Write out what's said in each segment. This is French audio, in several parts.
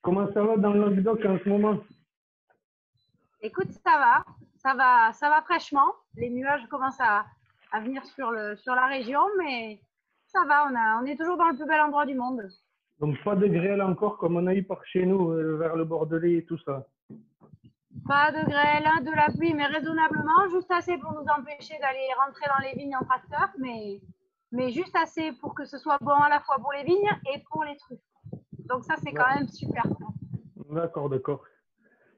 Comment ça va dans le Languedoc en ce moment? Écoute, ça va fraîchement. Les nuages commencent à venir sur la région, mais ça va, on est toujours dans le plus bel endroit du monde. Donc pas de grêle encore comme on a eu par chez nous, vers le Bordelais et tout ça. Pas de grêle, hein, de la pluie, mais raisonnablement, juste assez pour nous empêcher d'aller rentrer dans les vignes en tracteur, mais juste assez pour que ce soit bon à la fois pour les vignes et pour les truffes. Donc ça, c'est quand même super. D'accord, d'accord.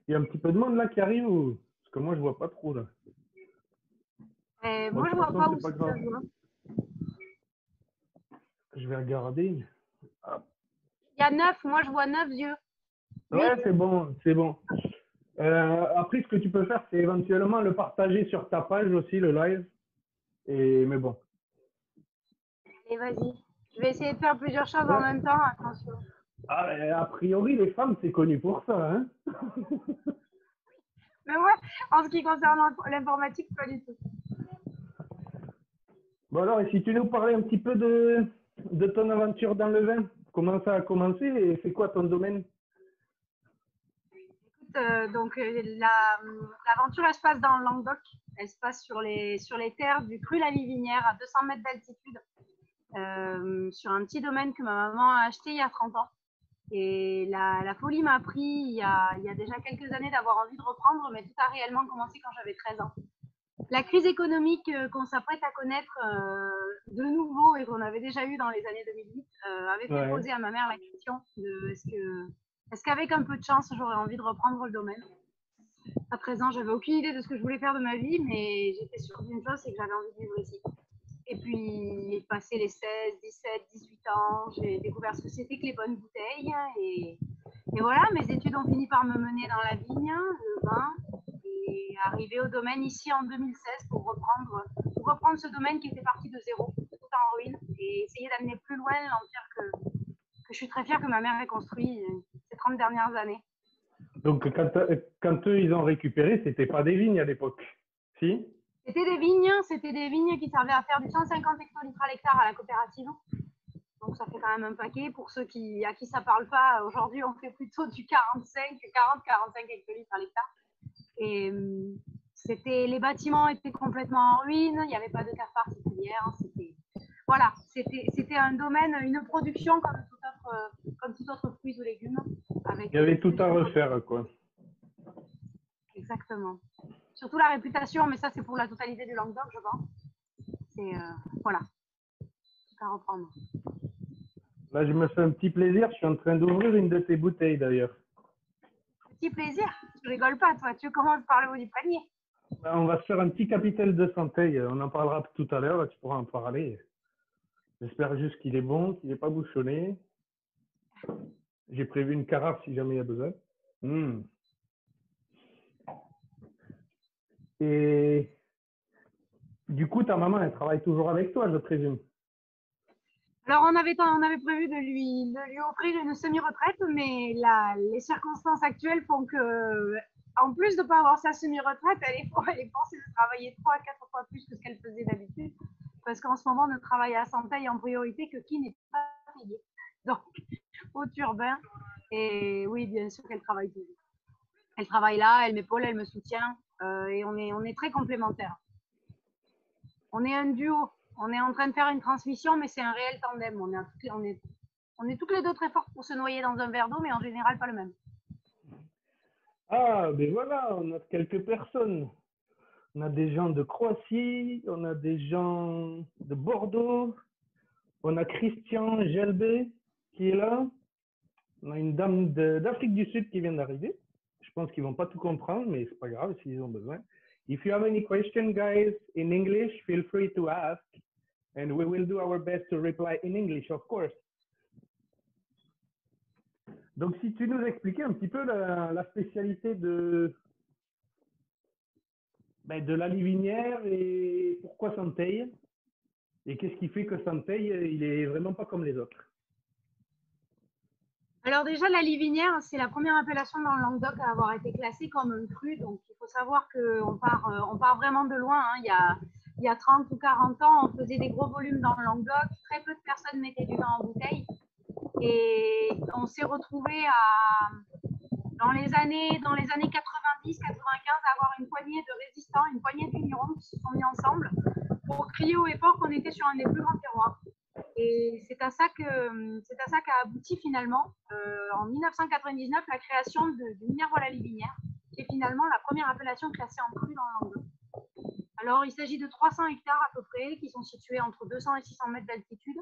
Il y a un petit peu de monde là qui arrive ou... Parce que moi je vois pas trop là. Et Bon, moi, de je toute vois façon, pas c'est où pas ça se grave. voit. Je vais regarder. Ah. Il y a 9, moi je vois 9 yeux. Ouais, 8. c'est bon, c'est bon. Après, ce que tu peux faire, c'est éventuellement le partager sur ta page aussi, le live. Mais bon. Et vas-y. Je vais essayer de faire plusieurs choses en Ouais. même temps, attention. Ah, a priori, les femmes, c'est connu pour ça, hein. Mais moi, en ce qui concerne l'informatique, pas du tout. Bon alors, et si tu nous parlais un petit peu de ton aventure dans le vin, comment ça a commencé et c'est quoi ton domaine? Écoute, l'aventure, elle se passe dans le Languedoc. Elle se passe sur les terres du cru La Livinière, à 200 mètres d'altitude, sur un petit domaine que ma maman a acheté il y a 30 ans. Et la folie m'a pris il y a déjà quelques années d'avoir envie de reprendre, mais tout a réellement commencé quand j'avais 13 ans. La crise économique qu'on s'apprête à connaître de nouveau et qu'on avait déjà eu dans les années 2008 avait fait Ouais. poser à ma mère la question de est-ce qu'avec un peu de chance, j'aurais envie de reprendre le domaine. À 13 ans, j'avais aucune idée de ce que je voulais faire de ma vie, mais j'étais sûre d'une chose, c'est que j'avais envie de vivre ici. Et puis, passé les 16, 17, 18 ans, j'ai découvert ce que c'était que les bonnes bouteilles. Et voilà, mes études ont fini par me mener dans la vigne, le vin, et arrivé au domaine ici en 2016 pour reprendre ce domaine qui était parti de zéro, tout en ruine, et essayer d'amener plus loin l'empire que je suis très fière que ma mère ait construit ces 30 dernières années. Donc, quand eux, ils ont récupéré, c'était pas des vignes à l'époque. Si? C'était des vignes qui servaient à faire du 150 hectolitres à l'hectare à la coopérative. Donc ça fait quand même un paquet. Pour ceux à qui ça parle pas, aujourd'hui on fait plutôt du 40-45 hectolitres à l'hectare. Et les bâtiments étaient complètement en ruine, il n'y avait pas de cave particulière. C'était un domaine, une production comme tout autre fruit ou légumes. Il y avait tout à refaire, quoi. Exactement. Surtout la réputation, mais ça c'est pour la totalité du Languedoc, je pense. C'est voilà, tout à reprendre. Là, je me fais un petit plaisir. Je suis en train d'ouvrir une de tes bouteilles, d'ailleurs. Petit plaisir. Tu rigoles pas, toi. Tu commences par le haut du panier. On va se faire un petit capitel de santé. On en parlera tout à l'heure. Tu pourras en parler. J'espère juste qu'il est bon, qu'il n'est pas bouchonné. J'ai prévu une carafe si jamais il y a besoin. Et du coup, ta maman, elle travaille toujours avec toi, je présume. Alors, on avait prévu de lui offrir une semi-retraite, mais les circonstances actuelles font que, en plus de ne pas avoir sa semi-retraite, elle est forcée de travailler 3 à 4 fois plus que ce qu'elle faisait d'habitude, parce qu'en ce moment, ne travaille à Santeil en priorité que qui n'est pas payé. Donc, au turbin. Et oui, bien sûr qu'elle travaille toujours. Elle travaille là, elle m'épaule, elle me soutient, et on est très complémentaires. On est un duo. On est en train de faire une transmission, mais c'est un réel tandem. On est toutes les deux très fortes pour se noyer dans un verre d'eau, mais en général pas le même. Ah, ben voilà, on a quelques personnes. On a des gens de Croatie, on a des gens de Bordeaux, on a Christian Gelbé qui est là. On a une dame d'Afrique du Sud qui vient d'arriver. Je pense qu'ils vont pas tout comprendre, mais c'est pas grave s'ils ont besoin. If you have any questions, guys, in English, feel free to ask, and we will do our best to reply in English, of course. Donc, si tu nous expliquais un petit peu la spécialité de la Livinière et pourquoi Santeil, et qu'est-ce qui fait que Santeil, il est vraiment pas comme les autres. Alors déjà, la Livinière, c'est la première appellation dans le Languedoc à avoir été classée comme un cru. Donc, il faut savoir qu'on part vraiment de loin. Hein. Il y a 30 ou 40 ans, on faisait des gros volumes dans le Languedoc. Très peu de personnes mettaient du vin en bouteille. Et on s'est retrouvé dans les années 90-95 à avoir une poignée de résistants, une poignée de vignerons qui se sont mis ensemble pour crier haut et fort qu'on était sur un des plus grands terroirs. Et c'est à ça qu'a abouti finalement en 1999 la création du Minervois Livinière, qui est finalement la première appellation classée en cru dans le Languedoc. Alors il s'agit de 300 hectares à peu près qui sont situés entre 200 et 600 mètres d'altitude,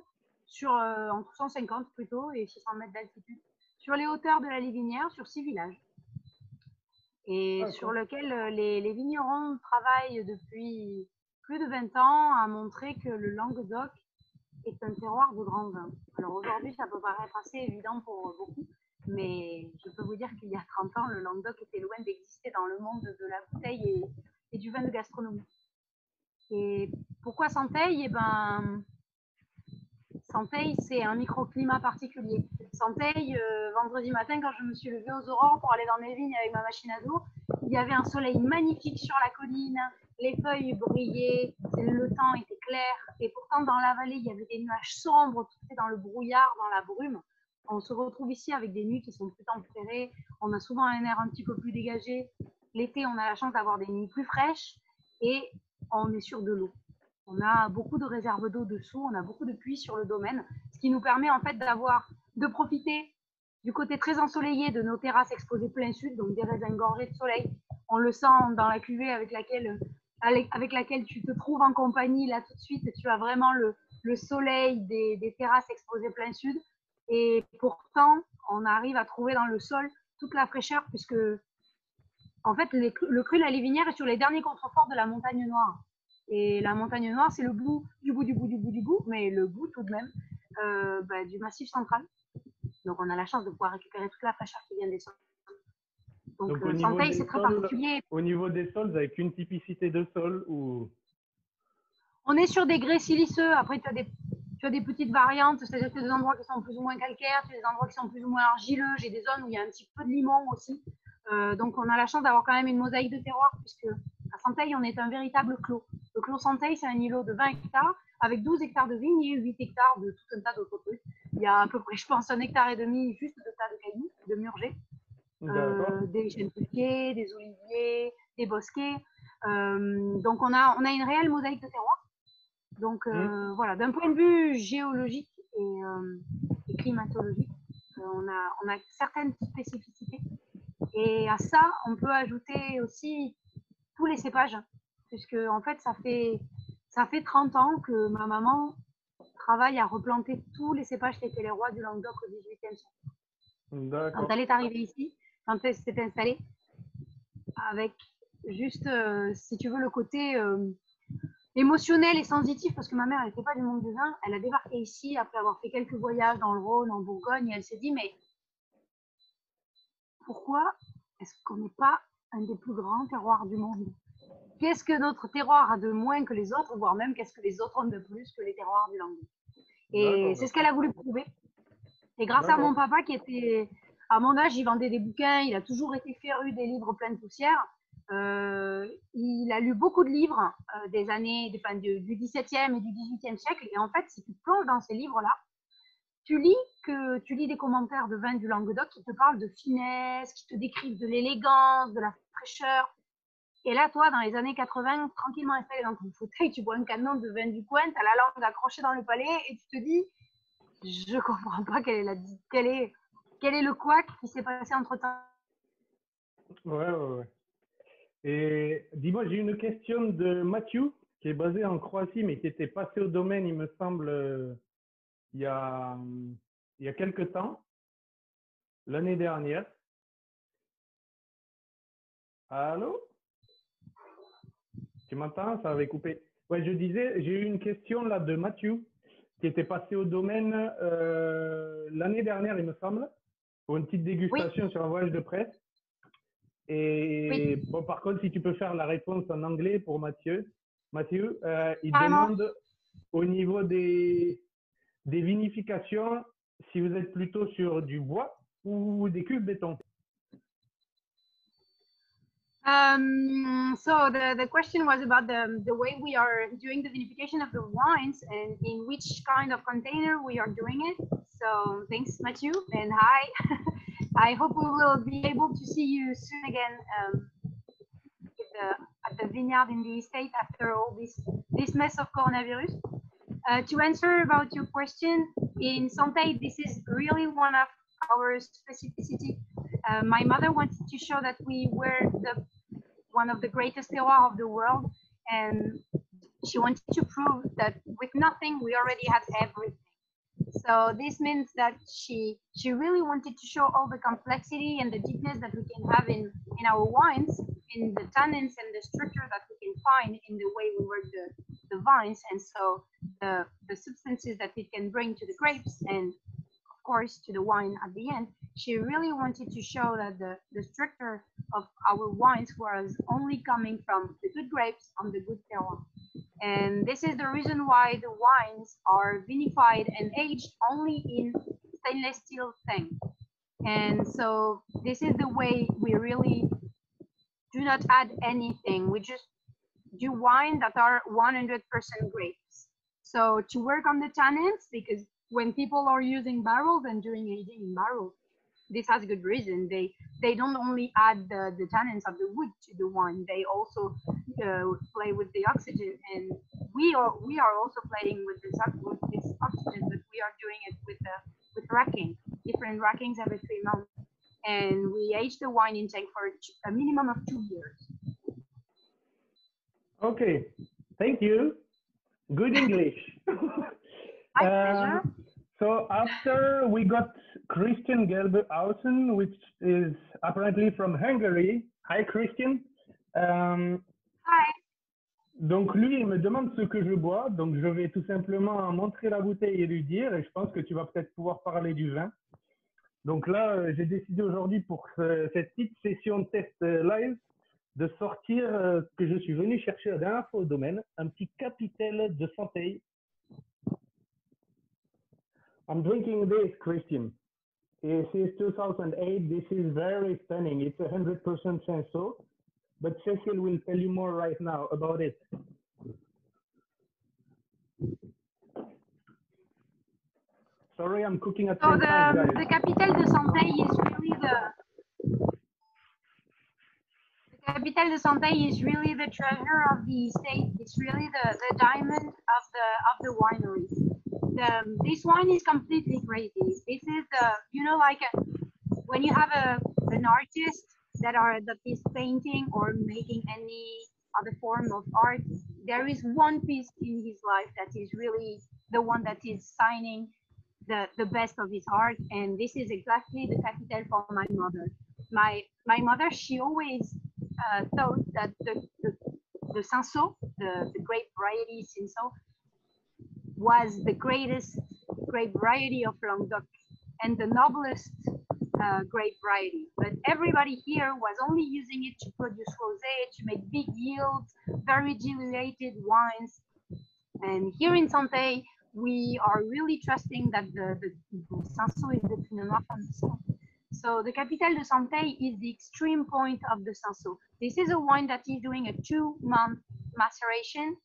entre 150 plutôt et 600 mètres d'altitude, sur les hauteurs de la Livinière, sur 6 villages. Et sur lequel les vignerons travaillent depuis plus de 20 ans à montrer que le Languedoc est un terroir de grand vin. Alors aujourd'hui, ça peut paraître assez évident pour beaucoup, mais je peux vous dire qu'il y a 30 ans, le Languedoc était loin d'exister dans le monde de la bouteille et du vin de gastronomie. Et pourquoi Santeil? Eh ben, Santeil, c'est un microclimat particulier. Santeil, vendredi matin, quand je me suis levée aux aurores pour aller dans mes vignes avec ma machine à dos, il y avait un soleil magnifique sur la colline, les feuilles brillaient, le temps était clair, et pourtant dans la vallée, il y avait des nuages sombres, tout était dans le brouillard, dans la brume. On se retrouve ici avec des nuits qui sont plus tempérées, on a souvent un air un petit peu plus dégagé. L'été, on a la chance d'avoir des nuits plus fraîches, et on est sur de l'eau. On a beaucoup de réserves d'eau dessous, on a beaucoup de puits sur le domaine, ce qui nous permet en fait de profiter du côté très ensoleillé de nos terrasses exposées plein sud, donc des raisins gorgés de soleil. On le sent dans la cuvée avec laquelle tu te trouves en compagnie, là tout de suite, tu as vraiment le soleil des terrasses exposées plein sud. Et pourtant, on arrive à trouver dans le sol toute la fraîcheur, puisque en fait, le cru de la Livinière est sur les derniers contreforts de la Montagne Noire. Et la Montagne Noire, c'est le bout du bout, mais le bout tout de même du Massif central. Donc, on a la chance de pouvoir récupérer toute la fraîcheur qui vient des sols. Donc Santeil, c'est très particulier. Au niveau des sols, vous n'avez qu'une typicité de sol ou... On est sur des grès siliceux. Après, tu as des petites variantes, c'est-à-dire que tu as des endroits qui sont plus ou moins calcaires, tu as des endroits qui sont plus ou moins argileux. J'ai des zones où il y a un petit peu de limon aussi. Donc, on a la chance d'avoir quand même une mosaïque de terroir, puisque à Santeil, on est un véritable clos. Le clos Santeil, c'est un îlot de 20 hectares avec 12 hectares de vignes et 8 hectares de tout un tas d'autres trucs. Il y a à peu près, je pense, 1,5 hectare juste de tas de cailloux, de murgés, des chênes fruitiers, des oliviers, des bosquets. Donc, on a une réelle mosaïque de terroir. Donc, voilà, d'un point de vue géologique et climatologique, on a certaines spécificités. Et à ça, on peut ajouter aussi tous les cépages, puisque en fait, ça fait 30 ans que ma maman travaille à replanter tous les cépages qui étaient les rois du Languedoc au XVIIIe siècle. Quand elle est arrivée ici, quand elle s'est installée, avec juste, si tu veux, le côté émotionnel et sensitif, parce que ma mère, elle n'était pas du monde du vin, elle a débarqué ici après avoir fait quelques voyages dans le Rhône, en Bourgogne, et elle s'est dit, mais pourquoi est-ce qu'on n'est pas un des plus grands terroirs du monde? Qu'est-ce que notre terroir a de moins que les autres, voire même qu'est-ce que les autres ont de plus que les terroirs du Languedoc? Et c'est ce qu'elle a voulu prouver. Et grâce à mon papa, qui était, à mon âge, il vendait des bouquins, il a toujours été féru des livres pleins de poussière. Il a lu beaucoup de livres des années du XVIIe et du XVIIIe siècle. Et en fait, si tu te plonges dans ces livres-là, tu lis des commentaires de vin du Languedoc qui te parlent de finesse, qui te décrivent de l'élégance, de la fraîcheur. Et là, toi, dans les années 80, tranquillement installé dans ton fauteuil, tu bois un canon de vin du coin, tu as la langue accrochée dans le palais et tu te dis, je comprends pas quel est le couac qui s'est passé entre-temps. Ouais. Et dis-moi, j'ai une question de Mathieu, qui est basé en Croatie, mais qui était passé au domaine, il me semble, il y a quelques temps, l'année dernière. Allô? Tu m'entends? Ça avait coupé. Ouais, je disais, j'ai eu une question là de Mathieu, qui était passé au domaine l'année dernière, il me semble, pour une petite dégustation sur un voyage de presse. Et bon, par contre, si tu peux faire la réponse en anglais pour Mathieu, il demande au niveau des vinifications, si vous êtes plutôt sur du bois ou des cuves béton. So the question was about the way we are doing the vinification of the wines and in which kind of container we are doing it. So thanks, Mathieu, and hi. I hope we will be able to see you soon again at the vineyard in the estate after all this mess of coronavirus. To answer about your question, in Santé, this is really one of our specificity. My mother wanted to show that we were one of the greatest terroirs of the world, and she wanted to prove that with nothing we already had everything. So this means that she really wanted to show all the complexity and the deepness that we can have in our wines, in the tannins and the structure that we can find in the way we work the vines, and so the substances that it can bring to the grapes and of course to the wine at the end. She really wanted to show that the structure of our wines was only coming from the good grapes on the good terroir. And this is the reason why the wines are vinified and aged only in stainless steel tank. And so this is the way we really do not add anything. We just do wine that are 100% grapes. So to work on the tannins, because when people are using barrels and doing aging in barrels, this has good reason. They don't only add the tannins of the wood to the wine, they also play with the oxygen, and we are also playing with this oxygen, but we are doing it with racking, different rackings every 3 months, and we age the wine in tank for a minimum of 2 years. Okay, thank you. Good English. My pleasure. So after we got Christian Gelbehausen, which is apparently from Hungary. Hi Christian. Hi. Donc lui, il me demande ce que je bois, donc je vais tout simplement montrer la bouteille et lui dire, et je pense que tu vas peut-être pouvoir parler du vin. Donc là, j'ai décidé aujourd'hui pour cette petite session de test live de sortir ce que je suis venu chercher la dernière fois au domaine, un petit Capitel de Santé. I'm drinking this, Christian. It is 2008. This is very stunning. It's 100% Cinsault, but Cecil will tell you more right now about it. Sorry, I'm cooking at so the time, guys. the Capitel de Santé is really Capitel de Santé is really the treasure of the estate. It's really the diamond of the winery. This wine is completely crazy. This is like when you have an artist that is painting or making any other form of art, there is one piece in his life that is really the one that is signing the best of his art, and this is exactly the Capitel for my mother. My mother, she always thought that the Cinsault, the grape variety Cinsault, was the greatest grape variety of Languedoc and the noblest grape variety. But everybody here was only using it to produce rosé, to make big yields, very diluted wines. And here in Santé, we are really trusting that the Cinsault is the Pinot Noir from the south. So the Capitel de Santé is the extreme point of the Cinsault. This is a wine that is doing a 2-month maceration.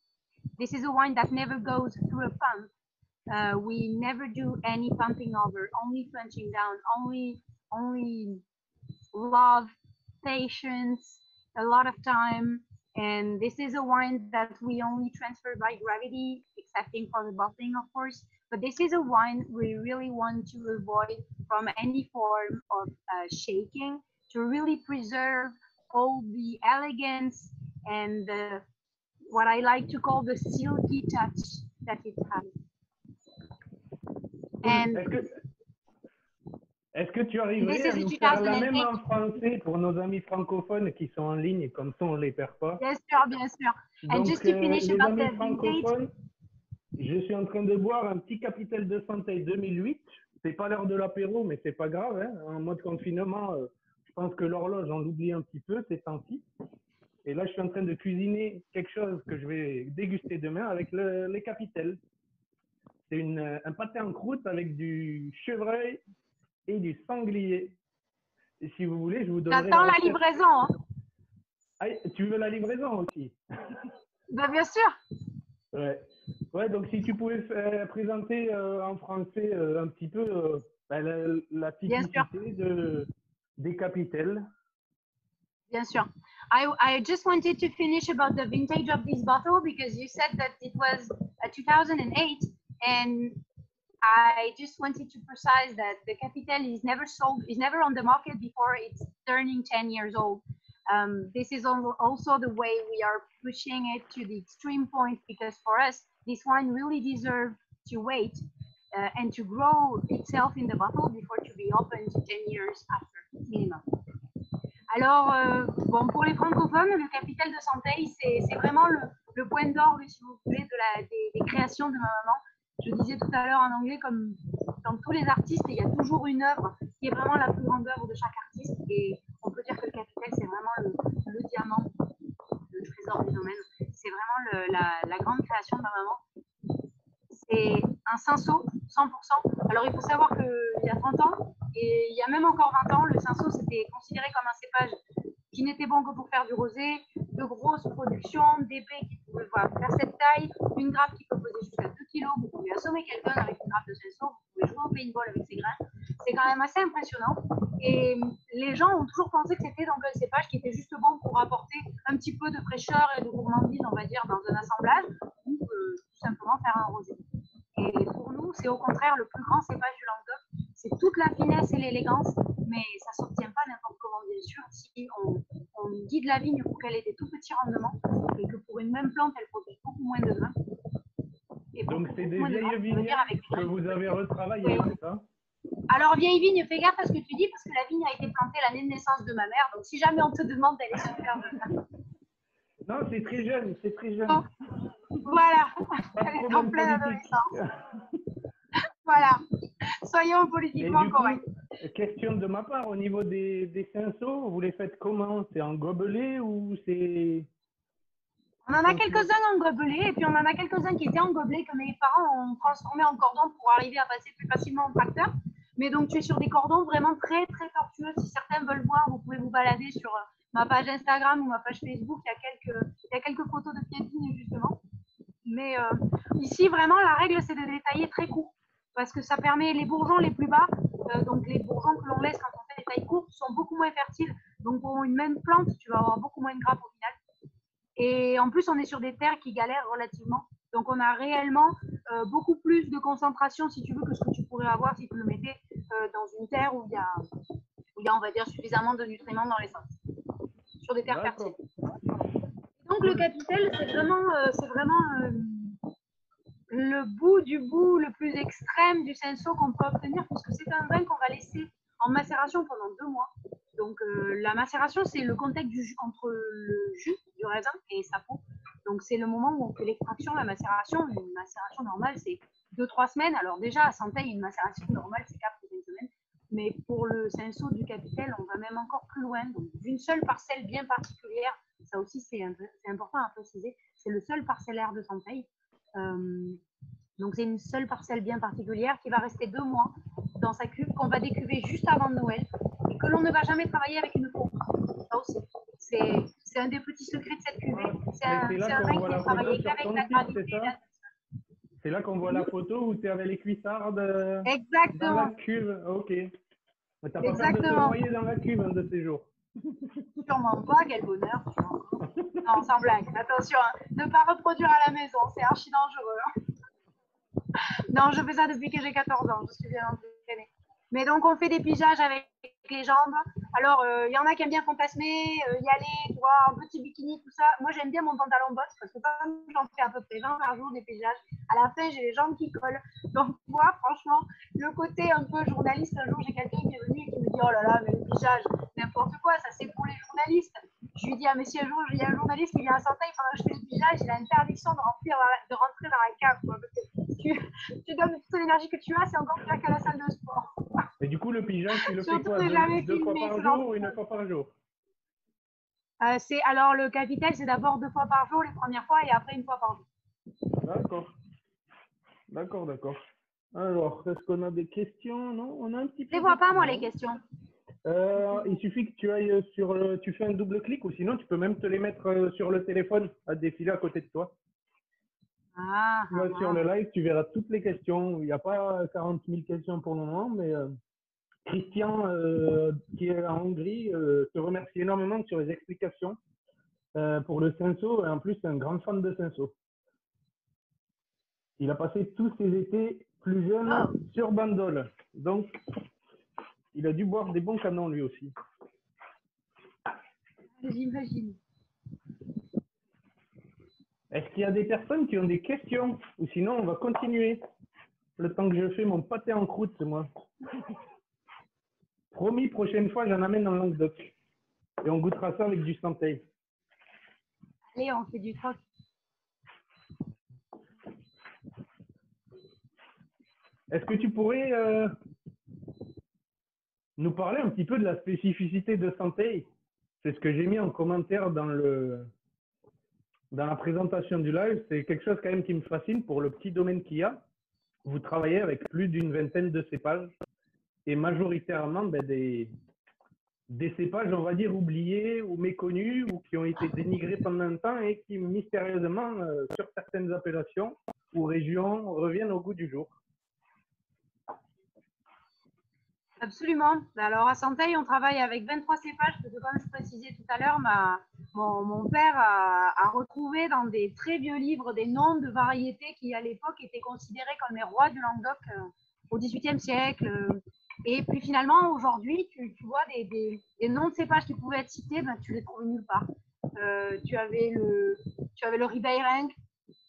This is a wine that never goes through a pump. We never do any pumping over, only punching down, only love, patience, a lot of time. And this is a wine that we only transfer by gravity, excepting for the bottling, of course. But this is a wine we really want to avoid from any form of shaking, to really preserve all the elegance and what I like to call the silky touch that it has. And est-ce que tu arriverais à nous faire la même en français pour nos amis francophones qui sont en ligne, comme ça on les perd pas? Bien sûr, bien sûr. Donc, And just to finish les about amis the francophones, vintage, je suis en train de boire un petit Capitel de Santé 2008. C'est pas l'heure de l'apéro, mais c'est pas grave. Hein. En mode confinement, je pense que l'horloge, on l'oublie un petit peu ces temps-ci. Et là, je suis en train de cuisiner quelque chose que je vais déguster demain avec les Capitels. C'est un pâté en croûte avec du chevreuil et du sanglier. Et si vous voulez, je vous donnerai... J'attends la livraison. Hein. Ah, tu veux la livraison aussi? Ben, bien sûr. Ouais, donc si tu pouvais présenter en français un petit peu la typicité des capitels. Bien sûr. I just wanted to finish about the vintage of this bottle because you said that it was 2008 and I just wanted to precise that the Capital is never sold, is never on the market before it's turning 10 years old. This is also the way we are pushing it to the extreme point because for us, this wine really deserves to wait and to grow itself in the bottle before to be open to 10 years after minimum. Alors, bon, pour les francophones, le Capital de Santeil, c'est vraiment le point d'orgue, si vous voulez, des créations de ma maman. Je disais tout à l'heure en anglais, comme dans tous les artistes, il y a toujours une œuvre qui est vraiment la plus grande œuvre de chaque artiste. Et on peut dire que le Capital, c'est vraiment le diamant, le trésor du domaine. C'est vraiment la grande création de ma maman. C'est un cinsault, 100%. Alors, il faut savoir qu'il y a 30 ans, et il y a même encore 20 ans, le cinsault, c'était considéré comme un cépage qui n'était bon que pour faire du rosé, de grosses productions, d'épées qui pouvaient faire cette taille, une grappe qui peut peser jusqu'à 2 kg. Vous pouvez assommer quelqu'un avec une grappe de cinsault, vous pouvez jouer au paintball avec ses grains. C'est quand même assez impressionnant. Et les gens ont toujours pensé que c'était donc un cépage qui était juste bon pour apporter un petit peu de fraîcheur et de gourmandise, on va dire, dans un assemblage, ou tout simplement faire un rosé. Et pour nous, c'est au contraire le plus grand cépage du Languedoc. C'est toute la finesse et l'élégance, mais ça ne s'obtient pas n'importe comment, bien sûr, si on guide la vigne pour qu'elle ait des tout petits rendements et que pour une même plante, elle produise beaucoup moins de grains. Donc, c'est des vieilles vignes que vous avez retravaillées, oui. c'est ça? Alors, vieille vigne, fais gaffe à ce que tu dis, parce que la vigne a été plantée l'année de naissance de ma mère. Donc, si jamais on te demande d'aller se faire de vin. Non, c'est très jeune, c'est très jeune. Oh, voilà, elle est en pleine adolescence. Voilà, soyons politiquement corrects. Question de ma part, au niveau des cinceaux, vous les faites comment? C'est en gobelet ou c'est... On en a quelques-uns en gobelet et puis on en a quelques-uns qui étaient en gobelet que mes parents ont transformé en cordon pour arriver à passer plus facilement au tracteur. Mais donc tu es sur des cordons vraiment très très tortueux. Si certains veulent voir, vous pouvez vous balader sur ma page Instagram ou ma page Facebook. Il y a quelques photos de pieds de vigne justement. Mais ici vraiment la règle c'est de détailler très court parce que ça permet les bourgeons les plus bas, donc les bourgeons que l'on laisse quand on fait des tailles courtes sont beaucoup moins fertiles. Donc pour une même plante, tu vas avoir beaucoup moins de grappes au final. Et en plus, on est sur des terres qui galèrent relativement. Donc, on a réellement beaucoup plus de concentration, si tu veux, que ce que tu pourrais avoir si tu le mettais dans une terre où il y a, on va dire, suffisamment de nutriments dans les sols, sur des terres fertiles. Donc, le capitel, c'est vraiment le bout du bout le plus extrême du cinsault qu'on peut obtenir, puisque c'est un vin qu'on va laisser en macération pendant 2 mois. Donc, la macération, c'est le contact entre le jus du raisin et sa peau. Donc, c'est le moment où on fait l'extraction, la macération. Une macération normale, c'est 2-3 semaines. Alors, déjà, à Santeil, une macération normale, c'est 4 ou 5 semaines. Mais pour le cinsault du capitel, on va même encore plus loin. Donc, d'une seule parcelle bien particulière, ça aussi, c'est important à préciser. C'est le seul parcellaire de Santeil. Donc, c'est une seule parcelle bien particulière qui va rester 2 mois dans sa cuve, qu'on va décuver juste avant Noël. Et que l'on ne va jamais travailler avec une peau. Ça aussi, c'est un des petits secrets de cette cuvée. C'est un vin qui est travaillé qu'avec la gravité. C'est là qu'on voit la photo où tu es avec les cuissardes Exactement. dans la cuve. Ok. Mais t'as pas peur de te noyer dans la cuve un de ces jours? Sûrement pas, quel bonheur. Non, sans blague. Attention, hein. Ne pas reproduire à la maison, c'est archi dangereux. Non, je fais ça depuis que j'ai 14 ans, je suis bien entraînée. Mais donc, on fait des pigeages avec les jambes. Alors, il y en a qui aiment bien fantasmer, y aller, tu vois, un petit bikini, tout ça. Moi, j'aime bien mon pantalon boxe parce que comme j'en fais à peu près 20 par jour des pigeages, à la fin, j'ai les jambes qui collent. Donc, moi, franchement, le côté un peu journaliste, un jour, j'ai quelqu'un qui est venu et qui me dit « Oh là là, mais le pigeage, n'importe quoi, ça c'est pour les journalistes. » Je lui dis « Ah, mais si un jour, il y a un journaliste qui vient à Santeil pendant que je fais le pigeage, il a interdiction de rentrer dans la cave. » Quoi, parce que tu donnes toute l'énergie que tu as, c'est encore pire qu'à la salle de sport. Et du coup, le pigeage, tu le fais quoi? 2 fois par jour ou 1 fois par jour? Alors, le capital, c'est d'abord 2 fois par jour les premières fois et après 1 fois par jour. D'accord. D'accord. Alors, est-ce qu'on a des questions? Non, on a un petit peu. Je les vois pas, moi, les questions. Il suffit que tu ailles tu fais un double clic ou sinon tu peux même te les mettre sur le téléphone à défiler à côté de toi. Sur le live, tu verras toutes les questions. Il n'y a pas 40 000 questions pour le moment, mais Christian, qui est en Hongrie, te remercie énormément sur les explications pour le Cinsault. Et en plus, c'est un grand fan de Cinsault. Il a passé tous ses étés plus jeunes sur Bandol. Donc, il a dû boire des bons canons lui aussi. J'imagine. Est-ce qu'il y a des personnes qui ont des questions? Ou sinon, on va continuer. Le temps que je fais mon pâté en croûte, moi. Promis, prochaine fois, j'en amène en Languedoc. Et on goûtera ça avec du santé. Allez, on fait du troc. Est-ce que tu pourrais nous parler un petit peu de la spécificité de santé? C'est ce que j'ai mis en commentaire dans la présentation du live. C'est quelque chose quand même qui me fascine pour le petit domaine qu'il y a. Vous travaillez avec plus d'une vingtaine de cépages et majoritairement des cépages, on va dire, oubliés ou méconnus ou qui ont été dénigrés pendant un temps et qui mystérieusement, sur certaines appellations ou régions, reviennent au goût du jour. Absolument. Alors à Santeil, on travaille avec 23 cépages, parce que comme je précisais tout à l'heure, mon père a retrouvé dans des très vieux livres des noms de variétés qui à l'époque étaient considérées comme les rois du Languedoc au XVIIIe siècle. Et puis finalement, aujourd'hui, tu vois des noms de cépages qui pouvaient être cités, ben, tu les trouves nulle part. Tu avais le Ribeirinck,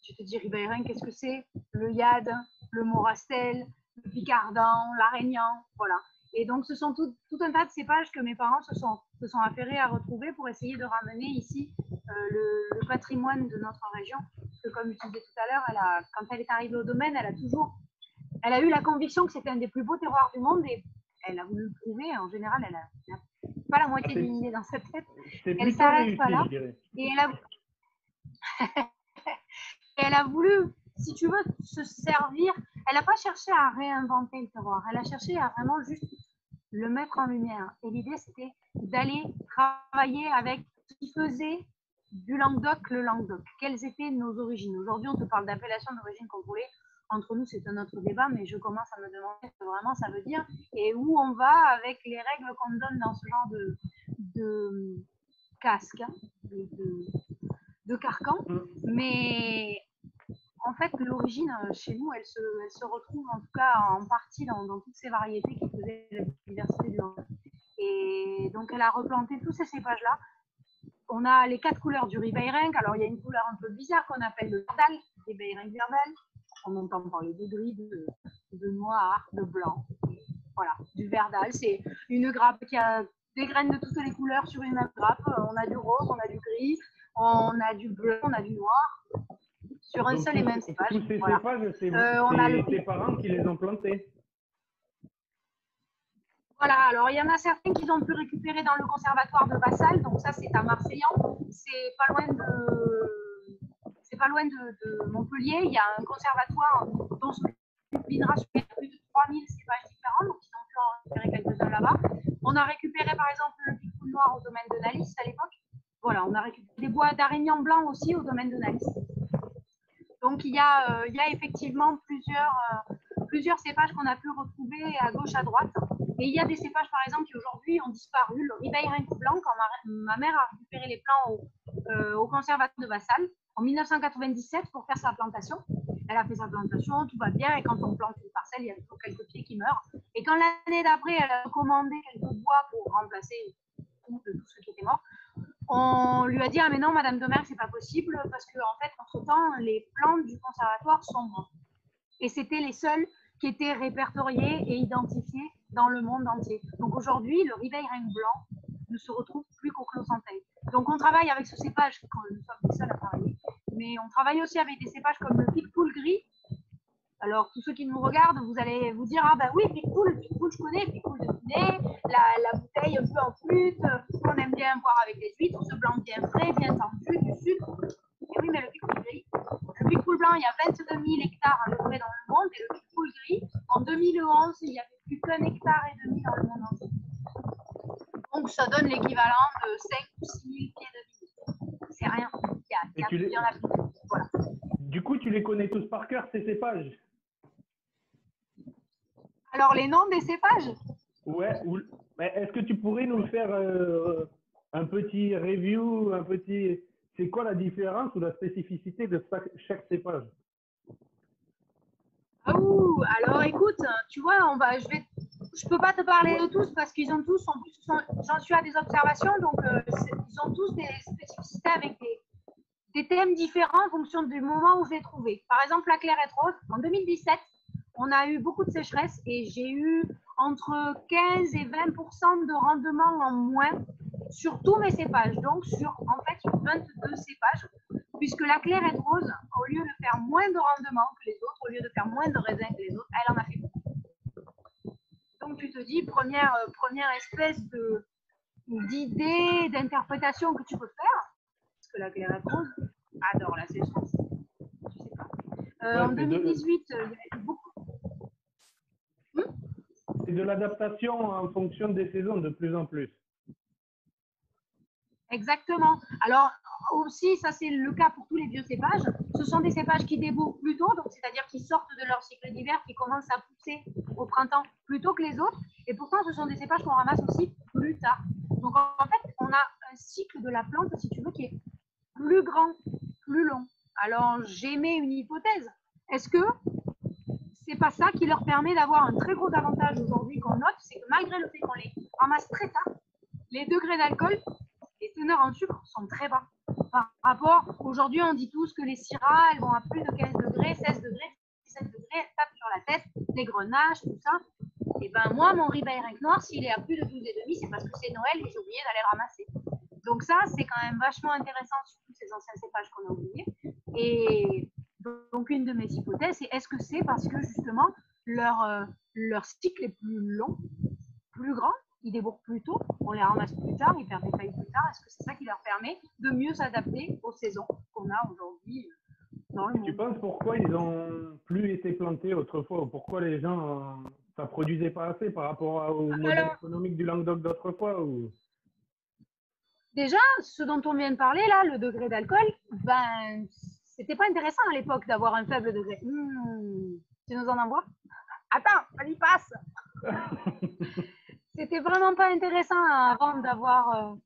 tu te dis Ribeirinck, qu'est-ce que c'est? Le Yad, le Morastel, le Picardan, l'Arignan, voilà. Et donc, ce sont tout un tas de cépages que mes parents se sont affairés à retrouver pour essayer de ramener ici le patrimoine de notre région. Parce que comme je disais tout à l'heure, quand elle est arrivée au domaine, elle a eu la conviction que c'était un des plus beaux terroirs du monde et elle a voulu le prouver. En général, elle n'a pas la moitié d'une idée dans sa tête. Elle ne s'arrête pas là. Et elle a voulu, si tu veux, se servir. Elle n'a pas cherché à réinventer le terroir. Elle a cherché à vraiment juste le mettre en lumière. Et l'idée, c'était d'aller travailler avec ce qui faisait du Languedoc le Languedoc. Quelles étaient nos origines? Aujourd'hui, on te parle d'appellation d'origine contrôlée. Entre nous, c'est un autre débat, mais je commence à me demander ce que vraiment ça veut dire et où on va avec les règles qu'on donne dans ce genre de casque, de carcan. Mais en fait, l'origine chez nous, elle se retrouve en tout cas en partie dans toutes ces variétés qui faisaient la diversité du Languedoc. Et donc, elle a replanté tous ces cépages-là. On a les 4 couleurs du Ribeirinck. Alors, il y a une couleur un peu bizarre qu'on appelle le Verdal, Ribeirinck Verdal. On entend parler de gris, de noir, de blanc. Voilà, du Verdal. C'est une grappe qui a des graines de toutes les couleurs sur une même grappe. On a du rose, on a du gris, on a du bleu, on a du noir. Sur un seul et même cépage. Tous ces cépages, c'est tes parents qui les ont plantés. Voilà, alors il y en a certains qu'ils ont pu récupérer dans le conservatoire de Vassal, donc ça c'est à Marseillan, c'est pas loin de Montpellier, il y a un conservatoire dont s'occupera sur plus de 3000 cépages différents, donc ils ont pu en récupérer quelques-uns là-bas. On a récupéré par exemple le picoule noir au domaine de Nalis à l'époque, voilà, on a récupéré des bois d'Arignan blanc aussi au domaine de Nalis. Donc il y a effectivement plusieurs cépages qu'on a pu retrouver à gauche, à droite. Et il y a des cépages, par exemple, qui aujourd'hui ont disparu. Le Ribeirinck blanc, quand ma mère a récupéré les plants au conservatoire de Vassal en 1997 pour faire sa plantation. Elle a fait sa plantation, tout va bien. Et quand on plante une parcelle, il y a toujours quelques pieds qui meurent. Et quand l'année d'après, elle a commandé quelques bois pour remplacer tout ce qui était mort, on lui a dit, ah mais non, Madame Domergue, c'est pas possible, parce qu'en fait, entre-temps, les plantes du conservatoire sont mortes. Et c'était les seuls qui étaient répertoriés et identifiés dans le monde entier. Donc aujourd'hui, le Ribeirinck blanc ne se retrouve plus qu'au Clos Santeil. Donc on travaille avec ce cépage, quand nous sommes les seuls à travailler, mais on travaille aussi avec des cépages comme le Picpoul gris. Alors tous ceux qui nous regardent, vous allez vous dire, ah ben oui, Picpoul je connais, Picpoul de Pinet, la bouteille un peu en flûte, qu'on aime bien boire avec des huîtres, ce blanc bien frais, bien tendu, du sucre. Et oui, mais le Picpoul gris, le Picpoul blanc, il y a 22 000 hectares à peu près dans le monde, et le Picpoul gris, en 2011, il n'y avait plus qu'un hectare et demi dans le monde entier. Donc ça donne l'équivalent de 5 ou 6 000 pieds de vigne. C'est rien. Il y en a plus. Voilà. Du coup, tu les connais tous par cœur, ces cépages? Alors, les noms des cépages? Ouais, mais est-ce que tu pourrais nous faire un petit review, c'est quoi la différence ou la spécificité de chaque cépage? Ah ouh, alors écoute, tu vois, je peux pas te parler de tous parce qu'ils ont tous, en plus, j'en suis à des observations, donc ils ont tous des spécificités avec des thèmes différents en fonction du moment où je l'ai trouvé. Par exemple, la clairette rose, en 2017, on a eu beaucoup de sécheresse et j'ai eu entre 15 et 20% de rendement en moins sur tous mes cépages, donc sur en fait 22 cépages, puisque la clairette rose, au lieu de faire moins de rendement que les autres, au lieu de faire moins de raisins que les autres, elle en a fait beaucoup. Donc tu te dis, première espèce d'idée, d'interprétation que tu peux faire, parce que la clairette rose adore la sécheresse. Je sais pas. Ouais, En 2018, il y a eu beaucoup. C'est de l'adaptation en fonction des saisons de plus en plus. Exactement. Alors aussi, ça c'est le cas pour tous les vieux cépages. Ce sont des cépages qui débourrent plus tôt, donc c'est-à-dire qui sortent de leur cycle d'hiver, qui commencent à pousser au printemps plus tôt que les autres. Et pourtant, ce sont des cépages qu'on ramasse aussi plus tard. Donc en fait, on a un cycle de la plante, si tu veux, qui est plus grand, plus long. Alors j'émets une hypothèse. Est-ce que c'est pas ça qui leur permet d'avoir un très gros avantage aujourd'hui qu'on note, c'est que malgré le fait qu'on les ramasse très tard, les degrés d'alcool, les teneurs en sucre sont très bas. Par rapport, aujourd'hui, on dit tous que les syrahs, elles vont à plus de 15 degrés, 16 degrés, 17 degrés, elles tapent sur la tête, les grenaches, tout ça. Et ben moi, mon Ribéirac noir, s'il est à plus de 12,5, c'est parce que c'est Noël et j'ai oublié d'aller le ramasser. Donc ça, c'est quand même vachement intéressant sur tous ces anciens cépages qu'on a oubliés. Et donc une de mes hypothèses, c'est est-ce que c'est parce que justement leur cycle est plus long, plus grand, ils débourrent plus tôt, on les ramasse plus tard, ils perdent des feuilles plus tard. Est-ce que c'est ça qui leur permet de mieux s'adapter aux saisons qu'on a aujourd'hui dans le monde? Tu penses pourquoi ils ont plus été plantés autrefois ou pourquoi les gens ça produisait pas assez par rapport au modèle économique du Languedoc d'autrefois ou... Déjà, ce dont on vient de parler là, le degré d'alcool, ben c'était pas intéressant à l'époque d'avoir un faible degré. Tu nous en envoies? Attends, vas-y, passe. C'était vraiment pas intéressant avant d'avoir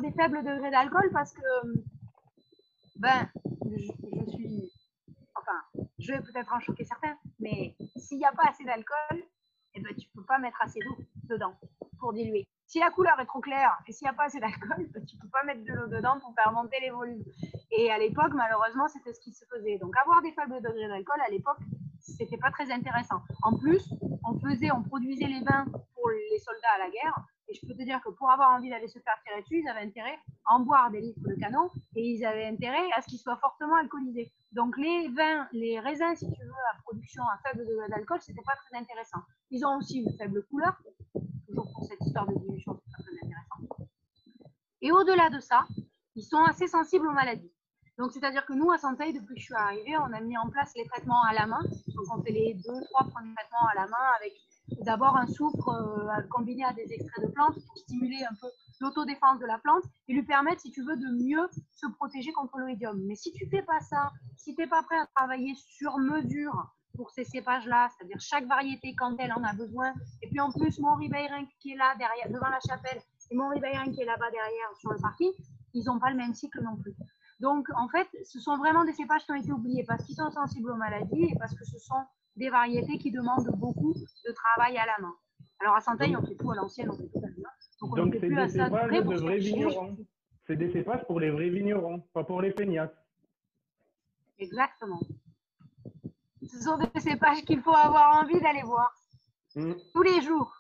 des faibles degrés d'alcool parce que ben je vais peut-être en choquer certains, mais s'il n'y a pas assez d'alcool, eh ben, tu peux pas mettre assez d'eau dedans pour diluer. Si la couleur est trop claire et s'il n'y a pas assez d'alcool, ben, tu peux pas mettre de l'eau dedans pour faire monter les volumes. Et à l'époque, malheureusement, c'était ce qui se faisait. Donc avoir des faibles degrés d'alcool à l'époque, c'était pas très intéressant. En plus, on produisait les vins pour les soldats à la guerre. Et je peux te dire que pour avoir envie d'aller se faire tirer dessus, ils avaient intérêt à en boire des litres de canon et ils avaient intérêt à ce qu'ils soient fortement alcoolisés. Donc les vins, les raisins, si tu veux, à production à faible degré d'alcool, c'était pas très intéressant. Ils ont aussi une faible couleur, toujours pour cette histoire de dilution, c'est pas très intéressant. Et au-delà de ça, ils sont assez sensibles aux maladies. Donc, c'est-à-dire que nous, à Santeil, depuis que je suis arrivée, on a mis en place les traitements à la main. Donc, on fait les 2-3 premiers traitements à la main avec d'abord un soufre combiné à des extraits de plantes pour stimuler un peu l'autodéfense de la plante et lui permettre, si tu veux, de mieux se protéger contre l'oïdium. Mais si tu fais pas ça, si tu n'es pas prêt à travailler sur mesure pour ces cépages-là, c'est-à-dire chaque variété quand elle en a besoin, et puis en plus, mon Ribéirac qui est là derrière, devant la chapelle, et mon Ribéirac qui est là-bas derrière sur le parking, ils n'ont pas le même cycle non plus. Donc, en fait, ce sont vraiment des cépages qui ont été oubliés parce qu'ils sont sensibles aux maladies et parce que ce sont des variétés qui demandent beaucoup de travail à la main. Alors, à Santeil, on fait tout à l'ancienne, on fait tout à la main. Donc c'est des cépages de vrais vignerons. C'est des cépages pour les vrais vignerons, pas pour les feignasses. Exactement. Ce sont des cépages qu'il faut avoir envie d'aller voir tous les jours.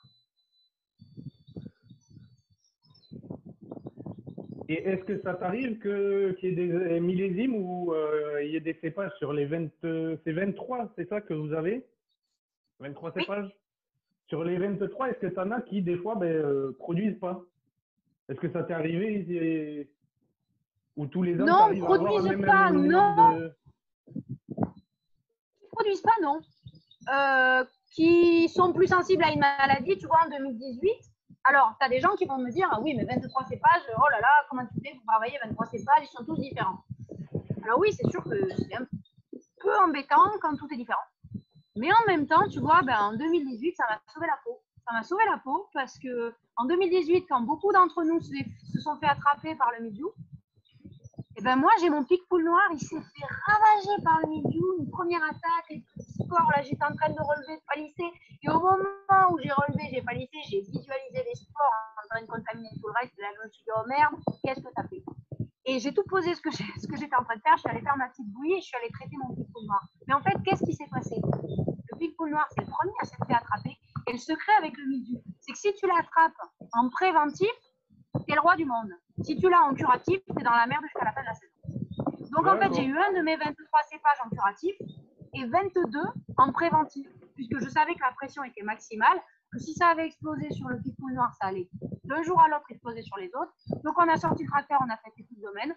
Et est-ce que ça t'arrive qu'il y ait des millésimes où il y ait des cépages sur les 20, c'est 23, c'est ça que vous avez? 23 cépages? Oui. Sur les 23, est-ce que tu en as qui, des fois, produisent pas? Est-ce que ça t'est arrivé ou tous les ans, non, produisent pas, non. Qui produisent pas, non. Qui sont plus sensibles à une maladie, tu vois, en 2018. Alors, tu as des gens qui vont me dire, ah oui, mais 23 cépages, oh là là, comment tu fais pour travailler 23 cépages, ils sont tous différents. Alors oui, c'est sûr que c'est un peu embêtant quand tout est différent. Mais en même temps, tu vois, en 2018, ça m'a sauvé la peau. Ça m'a sauvé la peau parce que en 2018, quand beaucoup d'entre nous se sont fait attraper par le mildiou, et ben moi j'ai mon pic-poule noir, il s'est fait ravager par le mildiou, une première attaque, les petits spores, là j'étais en train de relever, de palisser, et au moment où j'ai relevé, j'ai palissé, j'ai visualisé les spores en train de contaminer tout le reste, et là je me suis dit oh merde, qu'est-ce que t'as fait? Et j'ai tout posé ce que j'étais en train de faire, je suis allée faire ma petite bouillie et je suis allée traiter mon pic-poule noir. Mais en fait, qu'est-ce qui s'est passé? Le pic-poule noir, c'est le premier à s'être fait attraper, et le secret avec le mildiou, c'est que si tu l'attrapes en préventif, t'es le roi du monde. Si tu l'as en curatif, t'es dans la merde jusqu'à la fin de la saison. Donc en fait, j'ai eu un de mes 23 cépages en curatif et 22 en préventif, puisque je savais que la pression était maximale, que si ça avait explosé sur le pic-poule noir, ça allait d'un jour à l'autre exploser sur les autres. Donc on a sorti le tracteur, on a traité tout le domaine.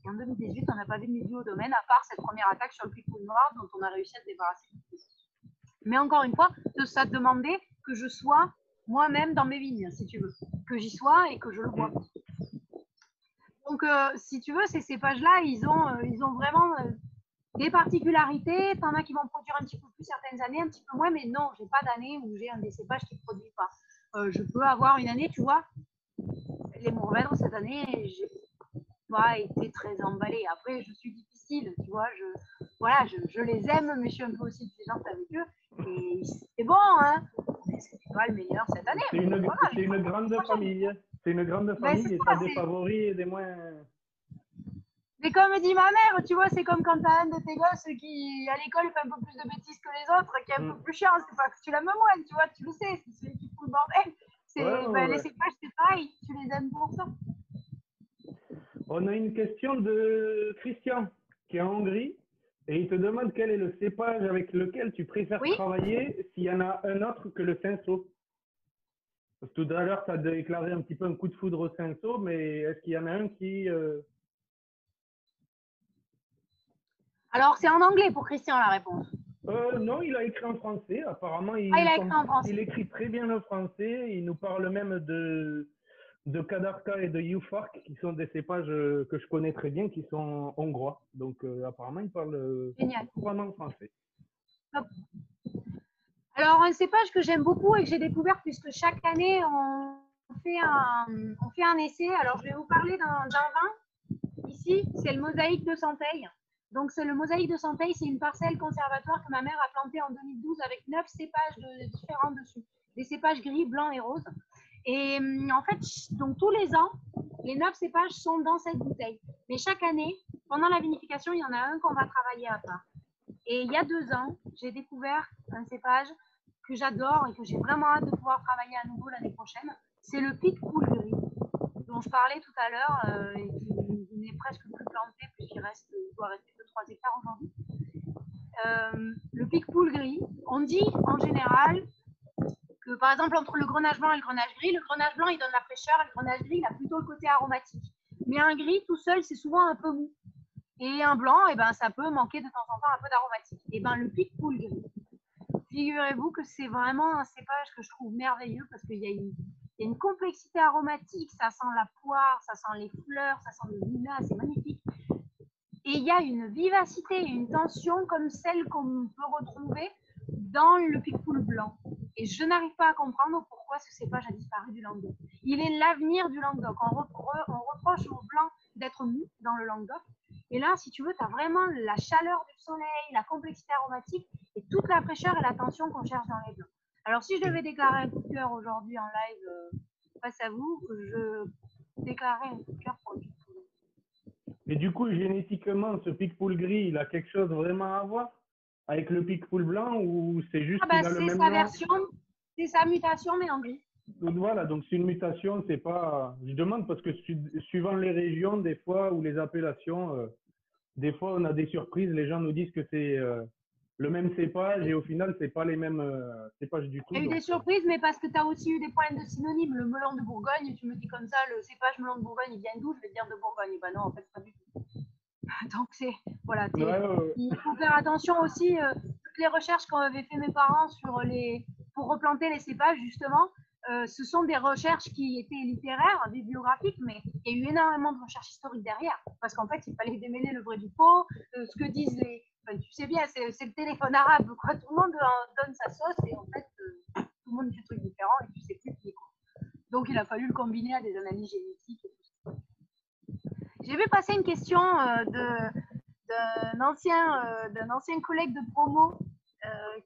Et en 2018, on n'a pas vu de mildiou au domaine, à part cette première attaque sur le pic-poule noir dont on a réussi à se débarrasser. Mais encore une fois, ça demandait que je sois moi-même dans mes vignes, si tu veux, que j'y sois et que je le vois. Donc, si tu veux, ces cépages-là, ils ont vraiment des particularités. T'en as qui vont produire un petit peu plus certaines années, un petit peu moins, mais non, j'ai pas d'année où j'ai un des cépages qui ne produit pas. Je peux avoir une année, tu vois, les Mourvèdres, cette année, j'ai pas été très emballée. Après, je suis difficile, tu vois, je les aime, mais je suis un peu aussi exigeante avec eux. Et c'est bon, hein, mais c'est pas le meilleur cette année. C'est une grande famille. C'est une grande famille et tu as des favoris et des moins. Mais comme dit ma mère, tu vois, c'est comme quand t'as un de tes gosses qui, à l'école, fait un peu plus de bêtises que les autres, qui est un peu plus chiant. C'est pas que tu l'aimes moins, tu vois, tu le sais, c'est celui qui fout le bordel. Les cépages, c'est pareil, tu les aimes pour ça. On a une question de Christian, qui est en Hongrie, et il te demande quel est le cépage avec lequel tu préfères travailler, s'il y en a un autre que le cinsault. Tout à l'heure, tu as déclaré un petit peu un coup de foudre au cinsault, mais est-ce qu'il y en a un qui... Alors, c'est en anglais pour Christian la réponse. Non, il a écrit en français. Apparemment, il a écrit en français. Il écrit très bien le français. Il nous parle même de Kadarka et de Youfark, qui sont des cépages que je connais très bien, qui sont hongrois. Donc, apparemment, il parle couramment français. Hop. Alors, un cépage que j'aime beaucoup et que j'ai découvert, puisque chaque année, on fait un essai. Alors, je vais vous parler d'un vin. Ici, c'est le Mosaïque de Santeil. Donc, c'est le Mosaïque de Santeil, c'est une parcelle conservatoire que ma mère a plantée en 2012 avec 9 cépages différents dessus. Des cépages gris, blancs et roses. Et en fait, donc tous les ans, les 9 cépages sont dans cette bouteille. Mais chaque année, pendant la vinification, il y en a un qu'on va travailler à part. Et il y a 2 ans, j'ai découvert un cépage que j'adore et que j'ai vraiment hâte de pouvoir travailler à nouveau l'année prochaine. C'est le pic-poule gris, dont je parlais tout à l'heure, et qui n'est presque plus planté, puisqu'il doit rester que 3 hectares aujourd'hui. Le pic-poule gris, on dit en général que, par exemple, entre le grenache blanc et le grenache gris, le grenache blanc, il donne la fraîcheur, et le grenache gris, il a plutôt le côté aromatique. Mais un gris, tout seul, c'est souvent un peu mou. Et un blanc, eh ben, ça peut manquer de temps en temps un peu d'aromatique. Et ben, le pic-poule gris, figurez-vous que c'est vraiment un cépage que je trouve merveilleux parce qu'il y a une complexité aromatique, ça sent la poire, ça sent les fleurs, ça sent le lilas, c'est magnifique. Et il y a une vivacité, une tension comme celle qu'on peut retrouver dans le pic-poule blanc. Et je n'arrive pas à comprendre pourquoi ce cépage a disparu du Languedoc. Il est l'avenir du Languedoc. On reproche au blanc d'être mou dans le Languedoc. Et là, si tu veux, tu as vraiment la chaleur du soleil, la complexité aromatique et toute la fraîcheur et la tension qu'on cherche dans les blancs. Alors, si je devais déclarer un coup de cœur aujourd'hui en live face à vous, je déclarerais un coup de cœur pour le pic-poule. Et du coup, génétiquement, ce pic-poule gris, il a quelque chose vraiment à voir avec le pic-poule blanc ou c'est juste qu'il a le même sa version, c'est sa mutation, mais en gris. Donc voilà, donc c'est une mutation, c'est pas... Je demande parce que suivant les régions, des fois, ou les appellations, des fois, on a des surprises. Les gens nous disent que c'est le même cépage et au final, c'est pas les mêmes cépages du tout. Il y a eu des surprises, mais parce que tu as aussi eu des problèmes de synonymes. Le melon de Bourgogne, tu me dis comme ça, le cépage melon de Bourgogne, il vient d'où? Je vais te dire de Bourgogne. Ben non, en fait, pas du tout. Donc, c'est... Voilà. Il faut faire attention aussi. Toutes les recherches qu'avaient fait mes parents pour replanter les cépages, justement, ce sont des recherches qui étaient littéraires, bibliographiques, mais il y a eu énormément de recherches historiques derrière. Parce qu'en fait, il fallait démêler le vrai du faux, ce que disent les... Enfin, tu sais bien, c'est le téléphone arabe, quoi. Tout le monde donne sa sauce et en fait, tout tout le monde dit des trucs différents et tu sais plus qui est quoi. Donc il a fallu le combiner à des analyses génétiques et tout ça. J'ai vu passer une question d'un ancien collègue de promo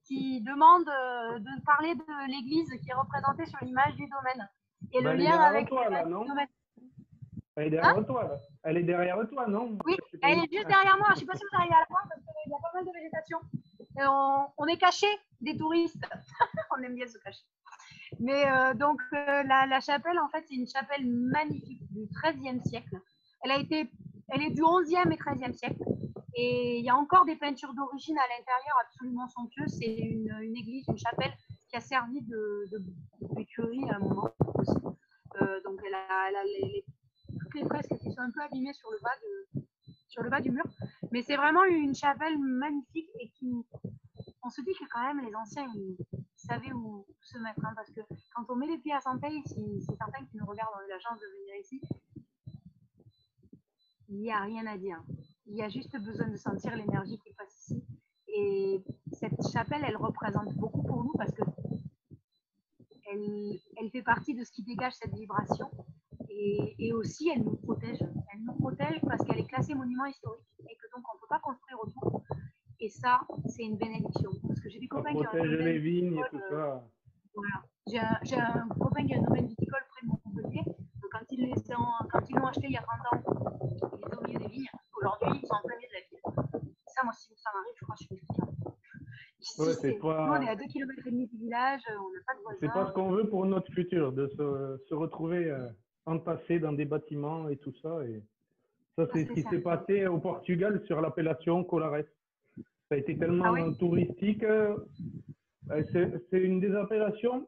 qui demande de parler de l'église qui est représentée sur l'image du domaine. Et Ben, le lien avec toi, là, non? Elle est derrière toi, là. Elle est derrière toi, non? Oui, elle est juste derrière moi. Je ne sais pas si vous arrivez à la voir parce qu'il y a pas mal de végétation. Et on est caché des touristes. On aime bien se cacher. Mais donc, la chapelle, en fait, c'est une chapelle magnifique du XIIIe siècle. Elle est du XIe et XIIIe siècle. Et il y a encore des peintures d'origine à l'intérieur absolument somptueuses. C'est une église, une chapelle qui a servi d'écurie à un moment aussi. Donc, elle a toutes les fresques qui sont un peu abîmées sur le bas du mur. Mais c'est vraiment une chapelle magnifique et on se dit que quand même les anciens, ils savaient où se mettre. Hein, parce que quand on met les pieds à Santeuil, si certains qui nous regardent ont eu la chance de venir ici, il n'y a rien à dire. Il y a juste besoin de sentir l'énergie qui passe ici. Et cette chapelle, elle représente beaucoup pour nous parce que elle fait partie de ce qui dégage cette vibration. Et aussi, elle nous protège. Elle nous protège parce qu'elle est classée monument historique et que donc on ne peut pas construire autour. Et ça, c'est une bénédiction. Parce que j'ai des copains qui ont protège les vignes et tout ça. Voilà. J'ai un copain qui a un domaine viticole près de Montpellier. Donc quand ils l'ont acheté il y a 30 ans, ils étaient au milieu des vignes. Aujourd'hui, ils sont en plein milieu de la ville. Ça, moi, si ça m'arrive, je crois que je suis critique. Ici, nous, on est à 2,5 km du village, on n'a pas de voisins. C'est pas ce qu'on veut pour notre futur, de se retrouver entassés dans des bâtiments et tout ça. Et ça, c'est ce qui s'est passé au Portugal sur l'appellation Colares. Ça a été tellement touristique. C'est une des appellations,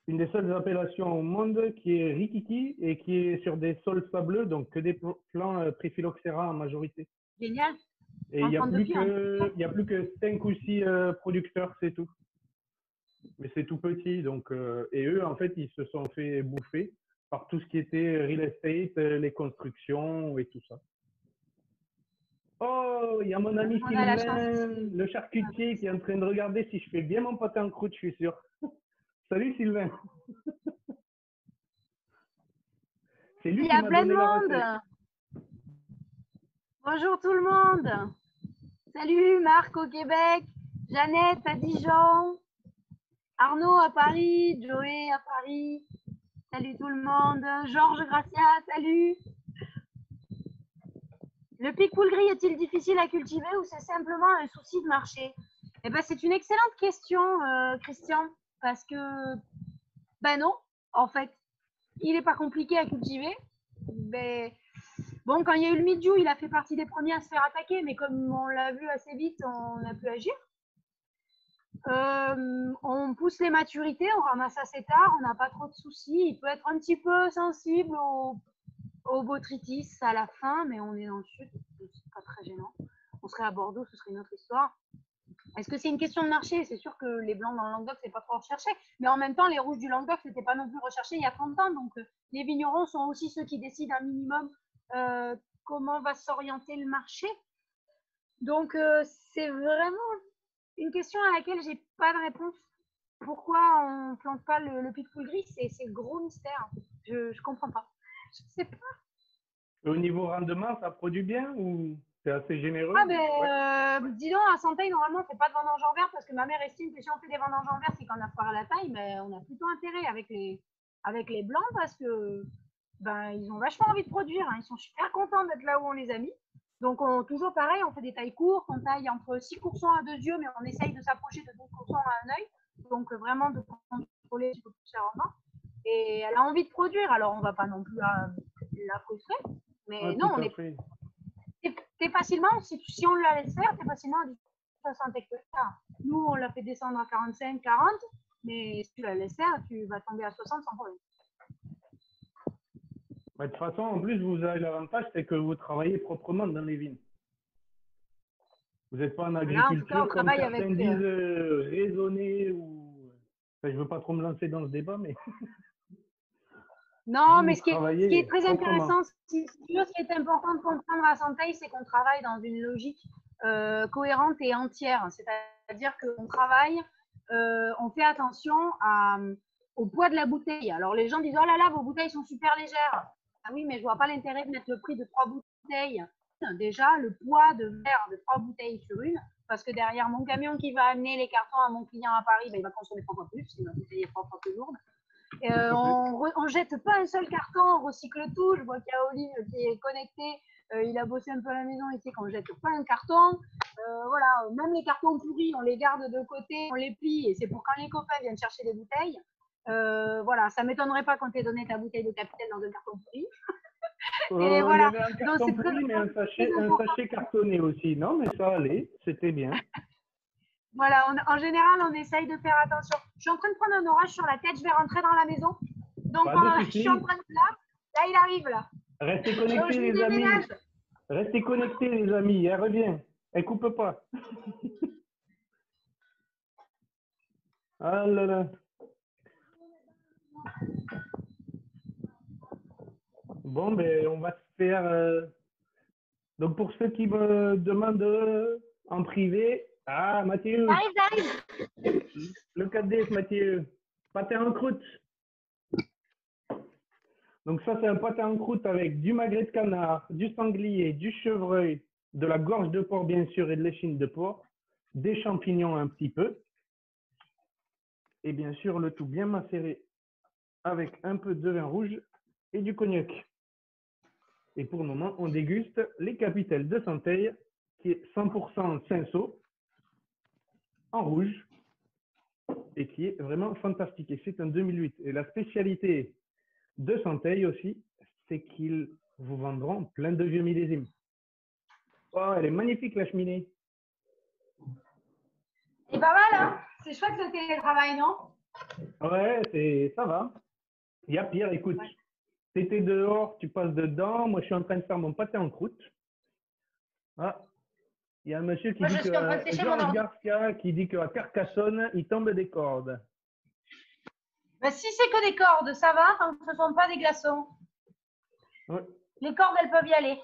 une des seules appellations au monde qui est rikiki et qui est sur des sols sableux, donc que des plants Triphyloxera en majorité. Génial. Et il n'y a plus que 5 ou 6 producteurs, c'est tout. Mais c'est tout petit. Donc, et eux, en fait, ils se sont fait bouffer par tout ce qui était real estate, les constructions et tout ça. Oh, il y a mon ami Sylvain, le charcutier, qui est en train de regarder si je fais bien mon pâté en croûte, je suis sûr. Salut Sylvain. C'est lui qui m'a donné la recette. Bonjour tout le monde. Salut Marc au Québec, Jeannette à Dijon, Arnaud à Paris, Joey à Paris. Salut tout le monde. Georges Gracia, salut. Le pic-poule gris est-il difficile à cultiver ou c'est simplement un souci de marché? Eh ben, c'est une excellente question, Christian, parce que, ben non, en fait, il n'est pas compliqué à cultiver. Ben, bon, quand il y a eu le mildiou, il a fait partie des premiers à se faire attaquer, mais comme on l'a vu assez vite, on a pu agir. On pousse les maturités, on ramasse assez tard, on n'a pas trop de soucis. Il peut être un petit peu sensible au botrytis à la fin, mais on est dans le sud, c'est pas très gênant. On serait à Bordeaux, ce serait une autre histoire. Est-ce que c'est une question de marché? C'est sûr que les blancs dans le Languedoc, c'est pas trop recherché, mais en même temps, les rouges du Languedoc, c'était pas non plus recherché il y a 30 ans, donc les vignerons sont aussi ceux qui décident un minimum comment va s'orienter le marché. Donc, c'est vraiment une question à laquelle j'ai pas de réponse. Pourquoi on plante pas le pic-poule gris? C'est gros mystère. Je comprends pas. Je sais pas. Au niveau rendement, ça produit bien ou c'est assez généreux? Ah ben, dis donc, à Santeuil, normalement, on fait pas de vendange en vert parce que ma mère estime que si on fait des vendanges en vert, c'est qu'on a foire à la taille, mais on a plutôt intérêt avec les blancs parce que ben, ils ont vachement envie de produire. Hein. Ils sont super contents d'être là où on les a mis. Donc, toujours pareil, on fait des tailles courtes, on taille entre 6 coursons à 2 yeux, mais on essaye de s'approcher de 12 coursons à un œil. Donc, vraiment de contrôler un petit peu plus ses rendements. Et elle a envie de produire, alors on va pas non plus la frustrer. Mais non, on est. T'es facilement, si on la laisse faire, t'es facilement à 60 hectares. Nous, on l'a fait descendre à 45, 40, mais si tu la laisses faire, tu vas tomber à 60 sans problème. De toute façon, en plus, vous avez l'avantage, c'est que vous travaillez proprement dans les vignes. Vous n'êtes pas en agriculture là, comme certains disent raisonner ou. Enfin, je ne veux pas trop me lancer dans ce débat, mais. Non, mais ce qui est très intéressant, ce qui est important de comprendre à Santeuil, c'est qu'on travaille dans une logique cohérente et entière. C'est-à-dire qu'on travaille on fait attention au poids de la bouteille. Alors les gens disent oh là là, vos bouteilles sont super légères. Ah oui, mais je vois pas l'intérêt de mettre le prix de 3 bouteilles. Déjà, le poids de verre de 3 bouteilles sur une, parce que derrière mon camion qui va amener les cartons à mon client à Paris, ben, il va consommer 3 fois plus, il va bouteille 3 fois plus lourde. On jette pas un seul carton, on recycle tout. Je vois qu'il y a Olive qui est connecté. Il a bossé un peu à la maison, il sait qu'on jette pas un carton. Voilà, même les cartons pourris, on les garde de côté, on les plie et c'est pour quand les copains viennent chercher des bouteilles. Voilà, ça m'étonnerait pas qu'on t'ait donné ta bouteille de capitaine dans un carton pourri. Et voilà. Il y avait un carton pourri, mais un sachet cartonné aussi. Non, mais ça allait, c'était bien. Voilà, en général, on essaye de faire attention. Je suis en train de prendre un orage sur la tête, je vais rentrer dans la maison. Donc, je suis en train de là, il arrive là. Restez connectés, les amis. Restez connectés, les amis. Elle revient. Elle coupe pas. Ah là là. Bon, ben, on va se faire. Donc, pour ceux qui me demandent en privé. Ah, Mathieu. J'arrive. Le 4D, Mathieu. Pâté en croûte. Donc, ça, c'est un pâté en croûte avec du magret de canard, du sanglier, du chevreuil, de la gorge de porc, bien sûr, et de l'échine de porc, des champignons un petit peu. Et bien sûr, le tout bien macéré avec un peu de vin rouge et du cognac. Et pour le moment, on déguste les Capitelles de Santeil, qui est 100% Cinsault, en rouge, et qui est vraiment fantastique. Et c'est un 2008. Et la spécialité de Santeil aussi, c'est qu'ils vous vendront plein de vieux millésimes. Oh, elle est magnifique, la cheminée. C'est pas mal, hein? C'est chouette le télétravail, non? Ouais, ça va. Il y a pire, écoute. Ouais. Tu étais dehors, tu passes dedans. Moi, je suis en train de faire mon pâté en croûte. Ah, il y a un monsieur qui dit que Georges Garcia qui dit qu'à Carcassonne, il tombe des cordes. Ben, si c'est que des cordes, ça va, tant que ce ne sont pas des glaçons. Ouais. Les cordes, elles peuvent y aller.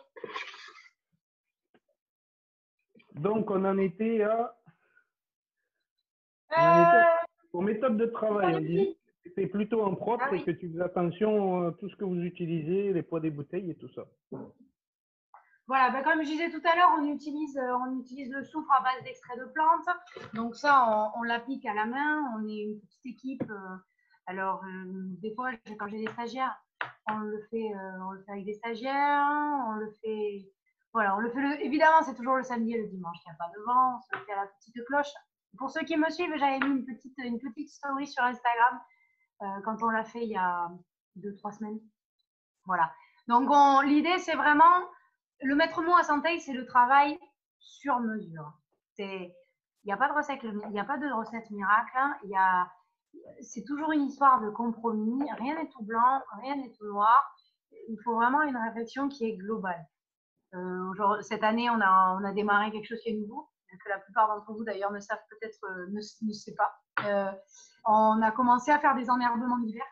Donc, on en était à... Pour méthode de travail, on dit que c'est plutôt en propre et que tu fais attention à tout ce que vous utilisez, les poids des bouteilles et tout ça. Voilà, ben comme je disais tout à l'heure, on utilise le soufre à base d'extrait de plantes. Donc ça, on l'applique à la main. On est une petite équipe. Alors, des fois, quand j'ai des stagiaires, on le fait avec des stagiaires. On le fait, voilà, évidemment, c'est toujours le samedi et le dimanche. Il n'y a pas de vent. On se le fait à la petite cloche. Pour ceux qui me suivent, j'avais mis une petite story sur Instagram quand on l'a fait il y a 2-3 semaines. Voilà. Donc, l'idée, c'est vraiment, le maître mot à Santeil, c'est le travail sur mesure. Il n'y a pas de recette, miracle. Hein. C'est toujours une histoire de compromis. Rien n'est tout blanc, rien n'est tout noir. Il faut vraiment une réflexion qui est globale. Cette année, on a démarré quelque chose qui est nouveau, que la plupart d'entre vous d'ailleurs ne savent peut-être, ne sait pas. On a commencé à faire des enherbements d'hiver.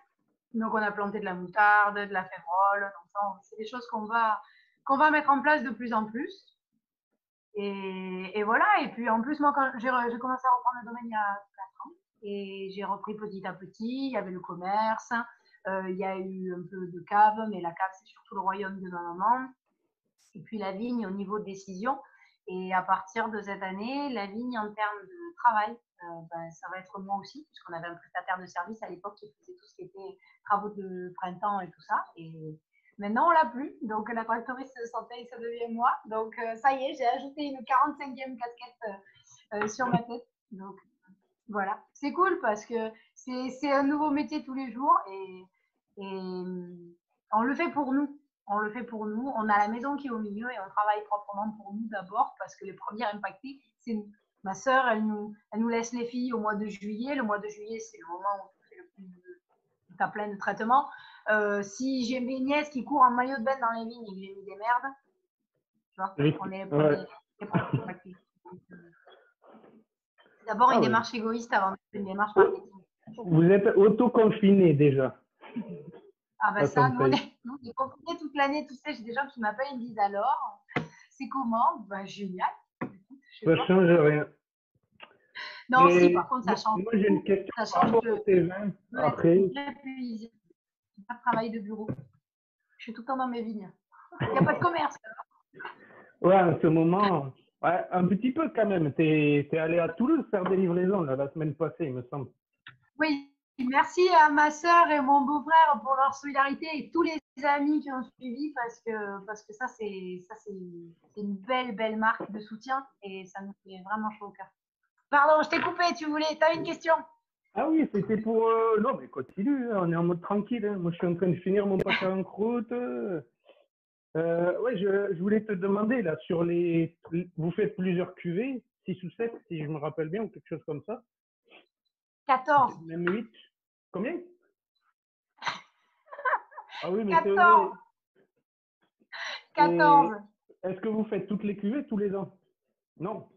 Donc, on a planté de la moutarde, de la févrole. C'est des choses qu'on va mettre en place de plus en plus. Et voilà. Et puis, en plus, moi, quand j'ai commencé à reprendre le domaine il y a 4 ans, et j'ai repris petit à petit. Il y avait le commerce, il y a eu un peu de cave, mais la cave, c'est surtout le royaume de ma maman. Et puis, la vigne au niveau de décision. Et à partir de cette année, la vigne en termes de travail, ça va être moi aussi, puisqu'on avait un prestataire de service à l'époque qui faisait tout ce qui était travaux de printemps et tout ça. Et maintenant, on l'a plus. Donc, la tractoriste de Santeil, ça devient moi. Donc, ça y est, j'ai ajouté une 45e casquette sur ma tête. Donc, voilà. C'est cool parce que c'est un nouveau métier tous les jours et on le fait pour nous. On le fait pour nous. On a la maison qui est au milieu et on travaille proprement pour nous d'abord parce que les premiers impactés, c'est nous. Ma sœur, elle nous laisse les filles au mois de juillet. Le mois de juillet, c'est le moment où tu fais le plus t'as plein de traitements. Si j'ai mes nièces qui courent en maillot de bain dans les vignes et que j'ai mis des merdes, tu vois, on est les premiers impactés. C'est d'abord une démarche égoïste avant une démarche marketing. Vous êtes auto-confiné déjà. Ah ben ça, nous, on est confinés toute l'année, tu sais, j'ai des gens qui m'appellent et me disent alors, c'est comment? Ben génial. Ça ne change rien. Non, si, par contre, ça change. moi, j'ai une question Ça par change rapport de au thé vin. très Après, plaisir. C'est pas de travail de bureau. Je suis tout le temps dans mes vignes. Il n'y a pas de commerce. ouais, en ce moment, ouais, un petit peu quand même. T'es allé à Toulouse faire des livraisons là, la semaine passée, il me semble. Oui, merci à ma sœur et mon beau-frère pour leur solidarité et tous les amis qui ont suivi parce que ça, c'est une belle marque de soutien et ça nous fait vraiment chaud au cœur. Pardon, je t'ai coupé, tu as une question? Ah oui, c'était pour. Non, mais continue, hein, on est en mode tranquille, hein. Moi, je suis en train de finir mon pâté en croûte. Ouais, je voulais te demander là, sur les. Vous faites plusieurs cuvées, 6 ou 7, si je me rappelle bien, ou quelque chose comme ça. 14. Même 8. Combien? Ah oui, mais c'est 14. vrai. Et 14. est-ce que vous faites toutes les cuvées tous les ans? Non.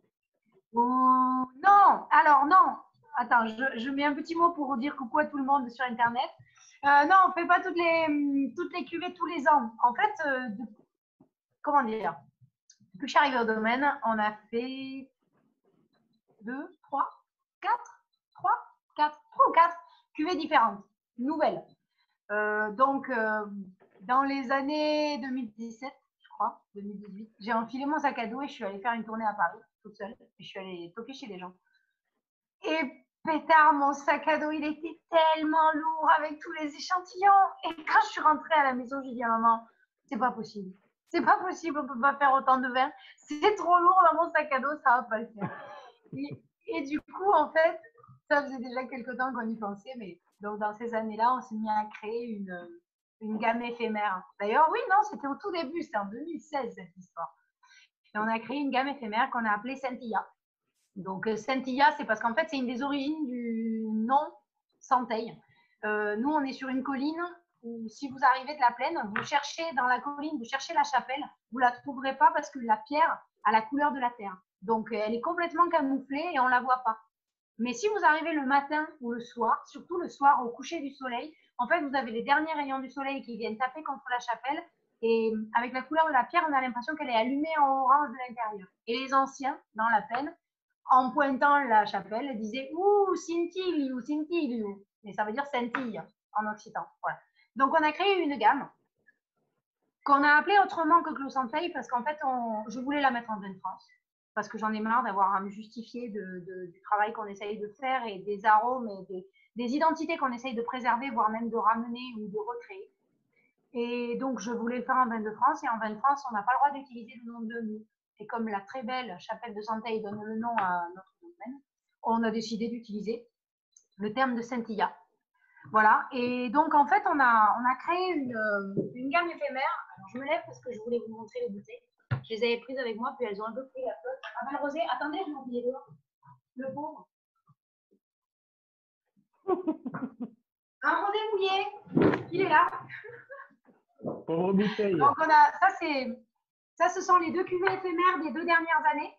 Non, alors non. Attends, je mets un petit mot pour dire coucou à tout le monde sur Internet. Non, on ne fait pas toutes les cuvées tous les ans. En fait, comment dire? Depuis que je suis arrivée au domaine, on a fait 2, 3, 4, 3 ou 4 cuvées différentes, nouvelles. Donc, dans les années 2017, je crois, 2018, j'ai enfilé mon sac à dos et je suis allée faire une tournée à Paris, toute seule. Et je suis allée toquer chez les gens. Et pétard, mon sac à dos, il était tellement lourd avec tous les échantillons. Et quand je suis rentrée à la maison, j'ai dit à maman, c'est pas possible. C'est pas possible, on peut pas faire autant de vin. C'est trop lourd dans mon sac à dos, ça va pas le faire. Et du coup, en fait, ça faisait déjà quelques temps qu'on y pensait, mais donc dans ces années-là, on s'est mis à créer une gamme éphémère. D'ailleurs, oui, non, c'était au tout début, c'était en 2016 cette histoire. Et on a créé une gamme éphémère qu'on a appelée Scintilla. Donc Scintilla, c'est parce qu'en fait, c'est une des origines du nom Santeil. Nous, on est sur une colline où si vous arrivez de la plaine, vous cherchez dans la colline, vous cherchez la chapelle, vous la trouverez pas parce que la pierre a la couleur de la terre. Donc elle est complètement camouflée et on la voit pas. Mais si vous arrivez le matin ou le soir, surtout le soir au coucher du soleil, en fait, vous avez les derniers rayons du soleil qui viennent taper contre la chapelle et avec la couleur de la pierre, on a l'impression qu'elle est allumée en orange de l'intérieur. Et les anciens, dans la plaine, en pointant la chapelle, disaient « Ouh, scintille ou scintille ». Et ça veut dire scintille en occitan. Voilà. Donc, on a créé une gamme qu'on a appelée autrement que Clos Santeil parce qu'en fait, je voulais la mettre en vin de France parce que j'en ai marre d'avoir à me justifier du travail qu'on essaye de faire et des arômes et des identités qu'on essaye de préserver, voire même de ramener ou de recréer. Et donc, je voulais le faire en vin de France. Et en vin de France, on n'a pas le droit d'utiliser le nom de nous. Et comme la très belle chapelle de Santeil donne le nom à notre domaine, on a décidé d'utiliser le terme de Scintilla. Voilà. Et donc, en fait, on a créé une gamme éphémère. Alors, je me lève parce que je voulais vous montrer les bouteilles. Je les avais prises avec moi, puis elles ont un peu pris la flotte. Ah ben, Rosé, attendez, je m'en oublié dehors. Le pauvre. Un Rosé mouillé. Il est là. Pauvre bouteille. Donc, ça, ce sont les 2 cuvées éphémères des 2 dernières années.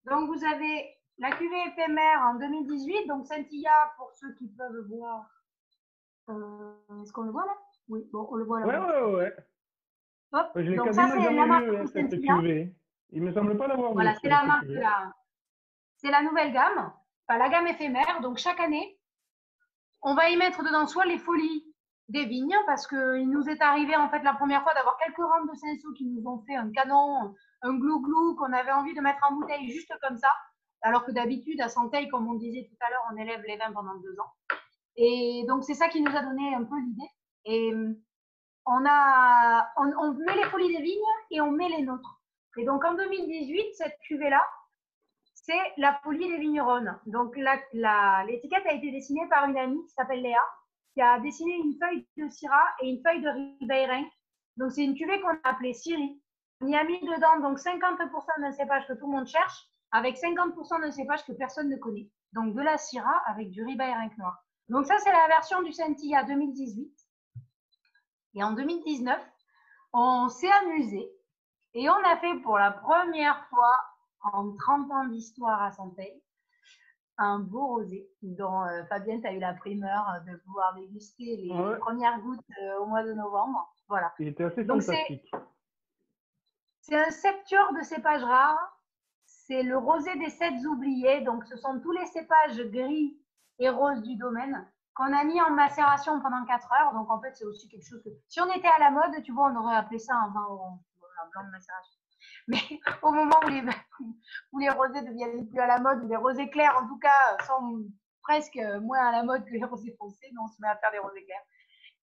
Donc, vous avez la cuvée éphémère en 2018, donc Scintilla, pour ceux qui peuvent voir. Est-ce qu'on le voit là? Oui, bon, on le voit là. Ouais. Hop. Je l'ai Donc, ça, quasiment c'est jamais la marque vu, cette Scintilla. cuvée. Il me semble pas l'avoir vu. Voilà, c'est la marque c'est la nouvelle gamme, enfin la gamme éphémère. Donc, chaque année, on va y mettre dedans soit les folies des vignes, parce qu'il nous est arrivé en fait la première fois d'avoir quelques rentes de Cinsault qui nous ont fait un canon, un glou-glou qu'on avait envie de mettre en bouteille juste comme ça, alors que d'habitude à Santeil, comme on disait tout à l'heure, on élève les vins pendant 2 ans. Et donc c'est ça qui nous a donné un peu l'idée. Et on met les folies des vignes et on met les nôtres. Et donc en 2018, cette cuvée-là, c'est la folie des vigneronnes. Donc l'étiquette a été dessinée par une amie qui s'appelle Léa, qui a dessiné une feuille de Syrah et une feuille de Ribeirão. Donc c'est une cuvée qu'on a appelée Syrie. On y a mis dedans donc 50% d'un cépage que tout le monde cherche, avec 50% d'un cépage que personne ne connaît. Donc de la Syrah avec du Ribeirão noir. Donc ça c'est la version du Scintilla 2018. Et en 2019, on s'est amusé et on a fait pour la première fois en 30 ans d'histoire à Santeil, un beau rosé dont Fabienne, tu as eu la primeur de pouvoir déguster les premières gouttes au mois de novembre. Voilà. Il était assez fantastique. C'est un septuor de cépages rares. c'est le rosé des 7 oubliés. Donc, ce sont tous les cépages gris et roses du domaine qu'on a mis en macération pendant 4 heures. Donc, en fait, c'est aussi quelque chose que… Si on était à la mode, tu vois, on aurait appelé ça un blanc de macération. Mais au moment où les rosés deviennent plus à la mode, ou les rosés clairs, en tout cas, sont presque moins à la mode que les rosés foncés, donc on se met à faire des rosés clairs.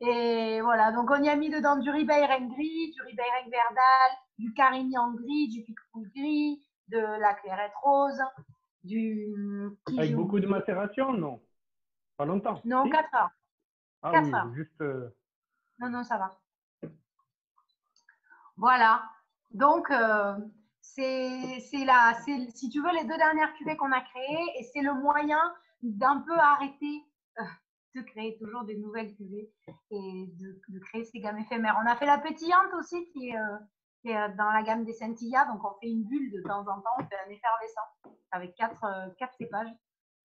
Et voilà, donc on y a mis dedans du Ribeiren gris, du Ribeiren verdal, du Carignan gris, du Picpoul gris, de la clairette rose, du… Avec beaucoup de macération, non? Pas longtemps? Non, Si? 4 heures. Ah 4 oui, heures. juste… Non, ça va. Voilà. Donc, si tu veux, les 2 dernières cuvées qu'on a créées, et c'est le moyen d'un peu arrêter de créer toujours des nouvelles cuvées et de créer ces gammes éphémères. On a fait la pétillante aussi qui est dans la gamme des Scintilla, donc on fait une bulle de temps en temps, on fait un effervescent avec 4 cépages.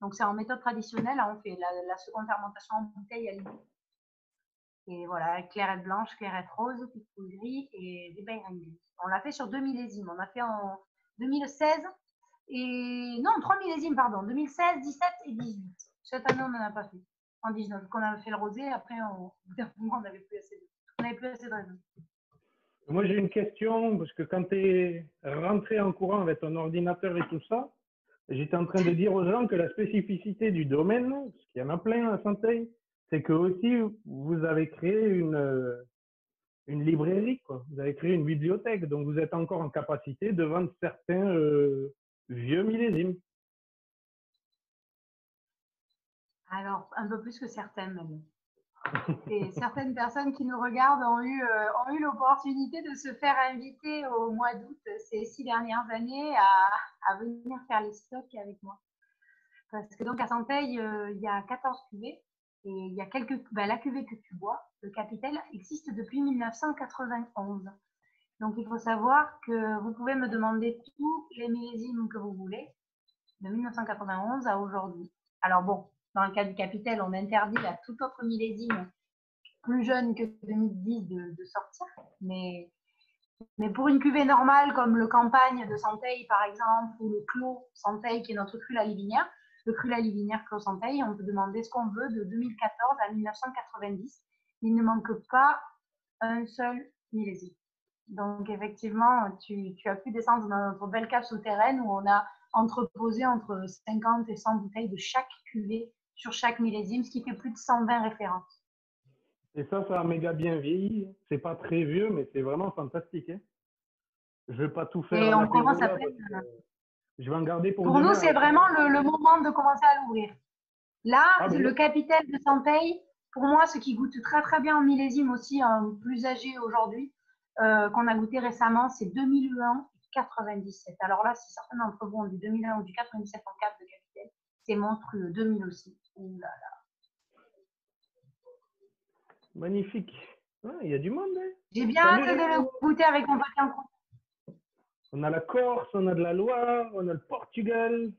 Donc c'est en méthode traditionnelle, hein, on fait la seconde fermentation en bouteille à l'eau. Et voilà, clairette blanche, clairette rose, picpoul gris et Ribeiren gris. On l'a fait sur 2 millésimes. On a fait en 2016 et… Non, 3 millésimes, pardon. 2016, 17 et 18. Cette année, on n'en a pas fait. En 19, qu'on avait fait le rosé, après, on n'avait plus assez de raisins. Moi, j'ai une question, parce que quand tu es rentré en courant avec ton ordinateur et tout ça, j'étais en train de dire aux gens que la spécificité du domaine, parce qu'il y en a plein à Santeuil, c'est que aussi vous avez créé une librairie, quoi. Vous avez créé une bibliothèque, donc vous êtes encore en capacité de vendre certains vieux millésimes. Alors, un peu plus que certaines, même. Et certaines personnes qui nous regardent ont eu l'opportunité de se faire inviter au mois d'août ces 6 dernières années à venir faire les stocks avec moi. Parce que donc à Santeuil, il y a 14 cuvées et il y a la cuvée que tu bois, le Capitel, existe depuis 1991. Donc il faut savoir que vous pouvez me demander tous les millésimes que vous voulez, de 1991 à aujourd'hui. Alors bon, dans le cas du Capitel, on interdit à tout autre millésime plus jeune que 2010 de sortir, mais pour une cuvée normale comme le Campagne de Santeuil par exemple, ou le Clos Santeuil qui est notre cru la Livinière, le cru la Livinière Clos Santeuil, on peut demander ce qu'on veut de 2014 à 1990. Il ne manque pas un seul millésime. Donc effectivement, tu as pu descendre dans notre belle cave souterraine où on a entreposé entre 50 et 100 bouteilles de chaque cuvée sur chaque millésime, ce qui fait plus de 120 références. Et ça a méga bien vieilli. C'est pas très vieux, mais c'est vraiment fantastique. Hein. Je vais pas tout faire. Et on commence à peine. Je vais en garder pour Pour demain. nous, c'est vraiment le moment de commencer à l'ouvrir. Là, le Capitel de Santeuil, pour moi, ce qui goûte très très bien en millésime aussi, plus âgé aujourd'hui, qu'on a goûté récemment, c'est 2001 97. Alors là, si certains d'entre vous ont du 2001 ou du 97 en cave de Capitel, c'est monstrueux. 2000 aussi. Ouh là là. Magnifique. Il y a du monde. Hein. J'ai bien hâte de le goûter avec mon papier en croûte. On a la Corse, on a de la Loire, on a le Portugal.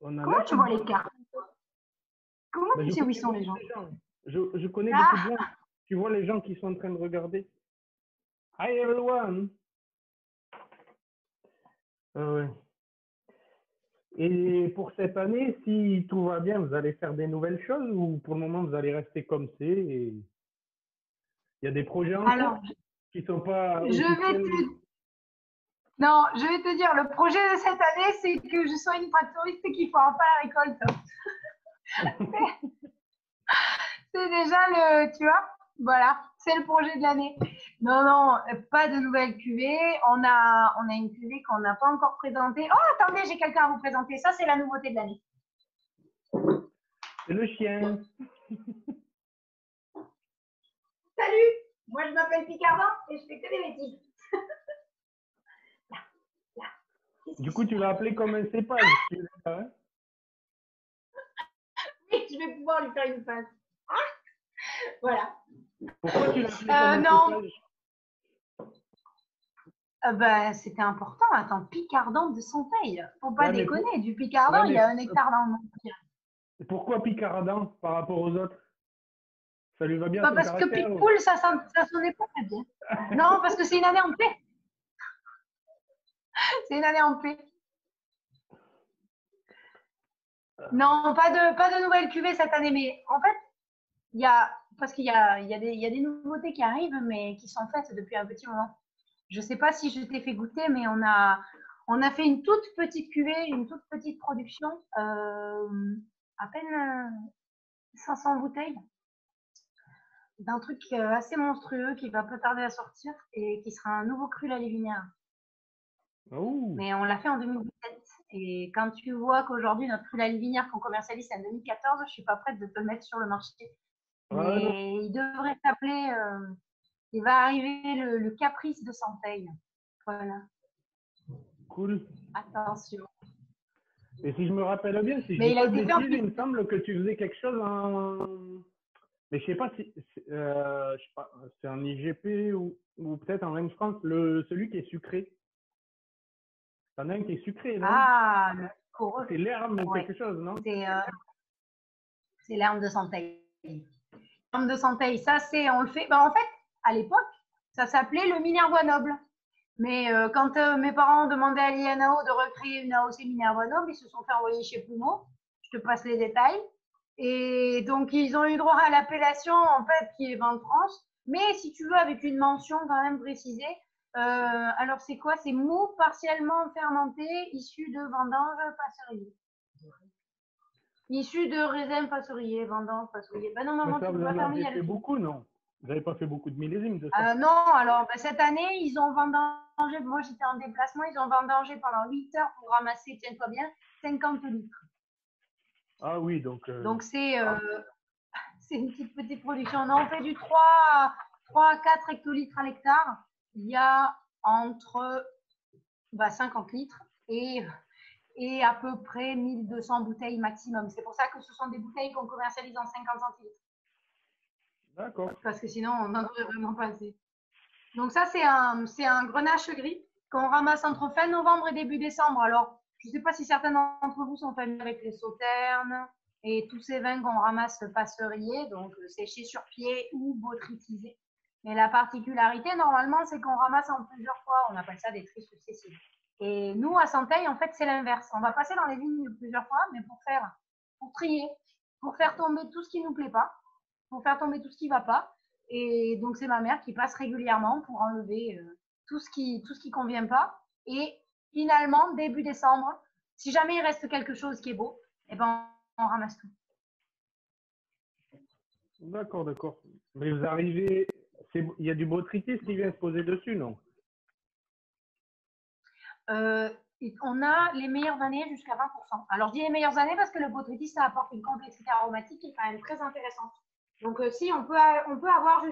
Comment tu vois les cartes? Comment tu sais où ils sont les gens? Je connais beaucoup de gens. Tu vois les gens qui sont en train de regarder. Hi everyone. Ouais. Et pour cette année, si tout va bien, vous allez faire des nouvelles choses ou pour le moment vous allez rester comme c'est et il y a des projets en cours qui sont pas Non, je vais te dire, le projet de cette année, c'est que je sois une tractoriste qui ne foire pas la récolte. C'est déjà tu vois, voilà, c'est le projet de l'année. Non, pas de nouvelles cuvées. On a une cuvée qu'on n'a pas encore présentée. Oh, attendez, j'ai quelqu'un à vous présenter. Ça, c'est la nouveauté de l'année. C'est le chien. Salut, moi je m'appelle Picardant et je fais que des bêtises. Du coup, tu l'as appelé comme un cépage. Hein? Oui, je vais pouvoir lui faire une passe. Voilà. Pourquoi tu l'as appelé comme un cépage? C'était important. Attends, Picardant de Santeuil. Faut pas déconner. Du Picardant, il y a 1 hectare dans le monde. Pourquoi Picardant par rapport aux autres? Ça lui va bien son parce que Picpoul, ça sonnait pas très bien. Non, parce que c'est une année en paix. C'est une année en paix. Non, pas de nouvelles cuvées cette année, mais en fait, parce qu'il y a des nouveautés qui arrivent, mais qui sont faites depuis un petit moment. Je ne sais pas si je t'ai fait goûter, mais on a fait une toute petite cuvée, une toute petite production, à peine 500 bouteilles, d'un truc assez monstrueux qui va pas tarder à sortir et qui sera un nouveau cru la Lévinière. Oh, Mais on l'a fait en 2017. Et quand tu vois qu'aujourd'hui, notre cru la Lévinière qu'on commercialise, c'est en 2014, je suis pas prête de te le mettre sur le marché. ah non, Mais il devrait s'appeler, il va arriver le caprice de Santeil. Voilà, cool. attention. Et si je me rappelle bien, si je Mais dis il a pas de été fait en bêtises, il me semble que tu faisais quelque chose en... Mais je sais pas si... je sais pas, c'est un IGP ou peut-être en Range France, celui qui est sucré. T'en as un qui est sucré, non? Ah, le coreux. C'est l'herbe ou Ouais, quelque chose, non? c'est l'arme de Santeil. L'arme de Santeil, ça on le fait. Bah, en fait, à l'époque, ça s'appelait le Minervois noble. Mais quand mes parents demandaient à l'INAO de recréer une AOC Minervois noble, ils se sont fait envoyer chez Plumeau. Je te passe les détails. Et donc, ils ont eu droit à l'appellation, en fait, qui est vin de France. Mais si tu veux, avec une mention quand même précisée. Alors, c'est quoi? C'est mou partiellement fermenté, issu de vendanges passeriers. Issu de raisins passeriers, vendanges passeriers. Ben non, Mais maman, ça, tu vous peux pas en fermer, il y avez a le fait fil. beaucoup, non? Vous n'avez pas fait beaucoup de millésimes de ça? Non, alors ben, cette année, ils ont vendangé, moi j'étais en déplacement, ils ont vendangé pendant 8 heures pour ramasser, tiens-toi bien, 50 litres. Ah oui, donc... Donc c'est une petite production. Non, on fait du 3 à 4 hectolitres à l'hectare. Il y a entre 50 litres et à peu près 1200 bouteilles maximum. C'est pour ça que ce sont des bouteilles qu'on commercialise en 50 centilitres. D'accord. Parce que sinon, on n'en aurait vraiment pas assez. Donc ça, c'est un grenache gris qu'on ramasse entre fin novembre et début décembre. Alors, je ne sais pas si certains d'entre vous sont familiers avec les sauternes et tous ces vins qu'on ramasse passeriers, donc séchés sur pied ou botrytisés. Mais la particularité, normalement, c'est qu'on ramasse en plusieurs fois. On appelle ça des tris successifs. Et nous, à Santeil, en fait, c'est l'inverse. On va passer dans les vignes plusieurs fois, mais pour trier, pour faire tomber tout ce qui ne nous plaît pas, pour faire tomber tout ce qui ne va pas. Et donc, c'est ma mère qui passe régulièrement pour enlever tout ce qui convient pas. Et finalement, début décembre, si jamais il reste quelque chose qui est beau, eh ben, on ramasse tout. D'accord, d'accord. Mais vous arrivez... Il y a du botrytis qui vient se poser dessus, non? On a les meilleures années jusqu'à 20%. Alors, je dis les meilleures années parce que le botrytis, ça apporte une complexité aromatique qui est quand même très intéressante. Donc, si, on peut avoir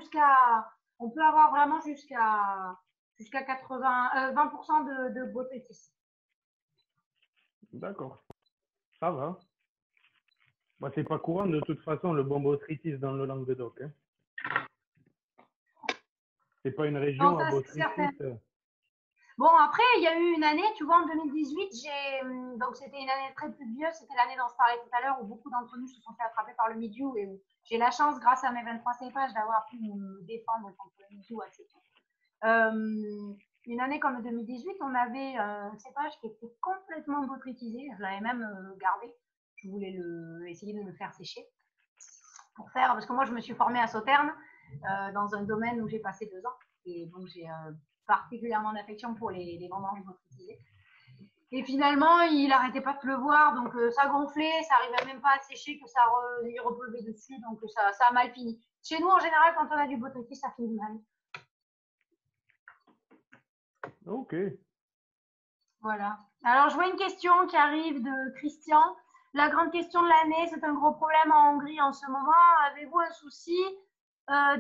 on peut avoir vraiment jusqu'à 20% de botrytis. D'accord. Ça va. Moi, c'est pas courant de toute façon le bon botrytis dans le Languedoc. Hein. C'est pas une Non, région à ça, c'est certain. botrytis. Bon, après, il y a eu une année, tu vois, en 2018, donc c'était une année très pluvieuse, c'était l'année dont je parlais tout à l'heure où beaucoup d'entre nous se sont fait attraper par le mildiou et où j'ai la chance, grâce à mes 23 cépages, d'avoir pu me défendre contre le mildiou assez tôt. Une année comme 2018, on avait un cépage qui était complètement botrytisé, je l'avais même gardé, je voulais essayer de le faire sécher parce que moi je me suis formée à Sauternes dans un domaine où j'ai passé 2 ans et donc j'ai particulièrement d'affection pour les vendanges botrytisées. Et finalement, il n'arrêtait pas de pleuvoir, donc ça gonflait, ça n'arrivait même pas à sécher, que il repleuvait dessus, donc ça a mal fini. Chez nous, en général, quand on a du botrytis, ça finit mal. Ok. Voilà. Alors, je vois une question qui arrive de Christian. La grande question de l'année, c'est un gros problème en Hongrie en ce moment. Avez-vous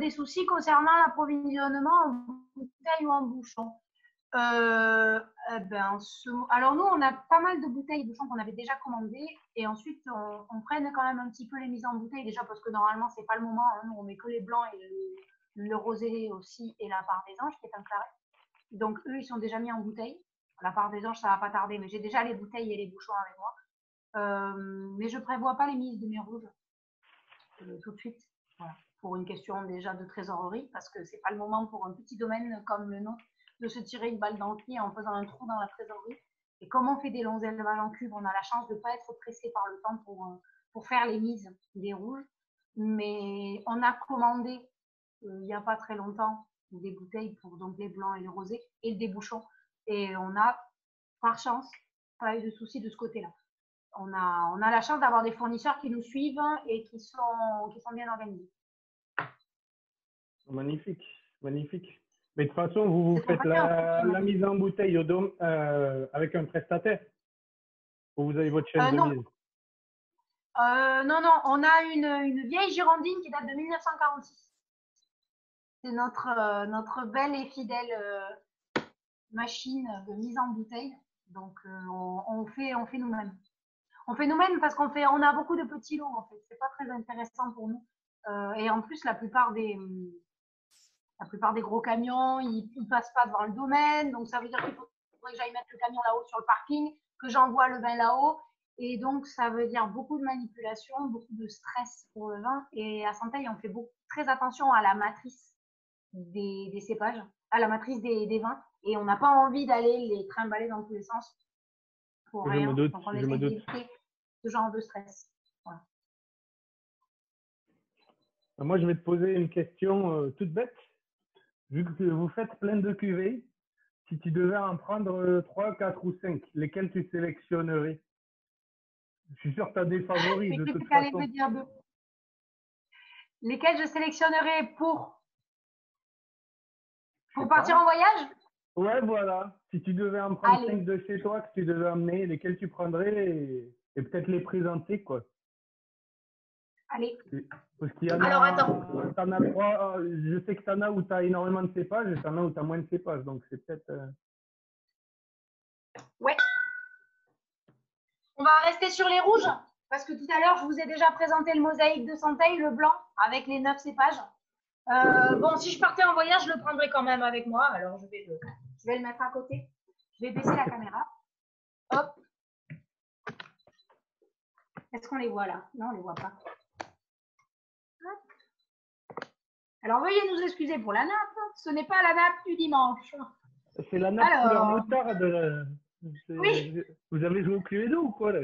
des soucis concernant l'approvisionnement en bouteilles ou en bouchons? Alors nous, on a pas mal de bouteilles de bouchons qu'on avait déjà commandées et ensuite on freine quand même un petit peu les mises en bouteille déjà parce que normalement c'est pas le moment. Hein. Nous, on met que les blancs et le rosé aussi et la part des anges qui est un claret. Donc eux, ils sont déjà mis en bouteille. La part des anges, ça va pas tarder, mais j'ai déjà les bouteilles et les bouchons avec moi. Mais je prévois pas les mises de mes rouges tout de suite. Voilà. Pour une question déjà de trésorerie, parce que c'est pas le moment pour un petit domaine comme le nôtre de se tirer une balle dans le pied en faisant un trou dans la trésorerie. Et comme on fait des longs élevages en cube, on a la chance de ne pas être pressé par le temps pour faire les mises des rouges. Mais on a commandé il n'y a pas très longtemps des bouteilles pour donc les blancs et les rosés et des bouchons. Et on a, par chance, pas eu de soucis de ce côté-là. On a la chance d'avoir des fournisseurs qui nous suivent et qui sont bien organisés. Magnifique, magnifique. Mais de toute façon, vous faites la mise en bouteille avec un prestataire ou vous avez votre chaîne de mise? Non, on a une vieille girondine qui date de 1946. C'est notre belle et fidèle machine de mise en bouteille. Donc, on fait nous-mêmes. On fait nous-mêmes parce qu'on a beaucoup de petits lots, en fait. C'est pas très intéressant pour nous. Et en plus, la plupart des gros camions, ils passent pas devant le domaine. Donc, ça veut dire qu'il faudrait que j'aille mettre le camion là-haut sur le parking, que j'envoie le vin là-haut. Et donc, ça veut dire beaucoup de manipulation, beaucoup de stress pour le vin. Et à Santeil, on fait très attention à la matrice des cépages, à la matrice des vins. Et on n'a pas envie d'aller les trimballer dans tous les sens pour rien. Je me doute, donc, on essaie d'éviter ce genre de stress. Voilà. Moi, je vais te poser une question toute bête. Vu que vous faites plein de cuvées, si tu devais en prendre 3, 4 ou 5, lesquels tu sélectionnerais? Je suis sûr que tu as des favoris de toute façon. Lesquels je sélectionnerais pour partir en voyage? Ouais, voilà. Si tu devais en prendre 5 de chez toi que tu devais emmener, lesquels tu prendrais et peut-être les présenter, quoi. Allez. Parce qu'il y en a. Alors, attends. T'en as 3. Je sais que t'en as où tu as énormément de cépages et t'en as où tu as moins de cépages. Donc, c'est peut-être. Ouais. On va rester sur les rouges parce que tout à l'heure, je vous ai déjà présenté le mosaïque de Santeil, le blanc, avec les 9 cépages. Bon, si je partais en voyage, je le prendrais quand même avec moi. Alors, je vais le mettre à côté. Je vais baisser la caméra. Hop. Est-ce qu'on les voit là? Non, on ne les voit pas. Hop. Alors, veuillez nous excuser pour la nappe. Ce n'est pas la nappe du dimanche. C'est la nappe couleur moutarde. Oui. Vous avez joué au Cluedo ou quoi là?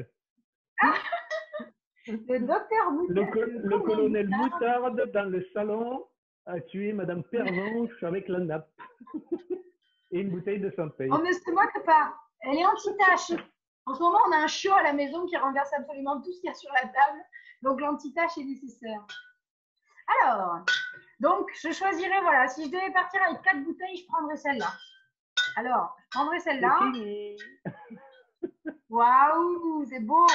Le docteur Moutarde. Le colonel Moutarde dans le salon a tué Madame Pervenche avec la nappe et une bouteille de Santeil. On ne se moque pas. Elle est anti-tache. En ce moment, on a un chiot à la maison qui renverse absolument tout ce qu'il y a sur la table. Donc, l'anti-tache est nécessaire. Alors, donc, je choisirais, voilà, si je devais partir avec 4 bouteilles, je prendrais celle-là. Alors, je prendrais celle-là. Waouh, c'est beau.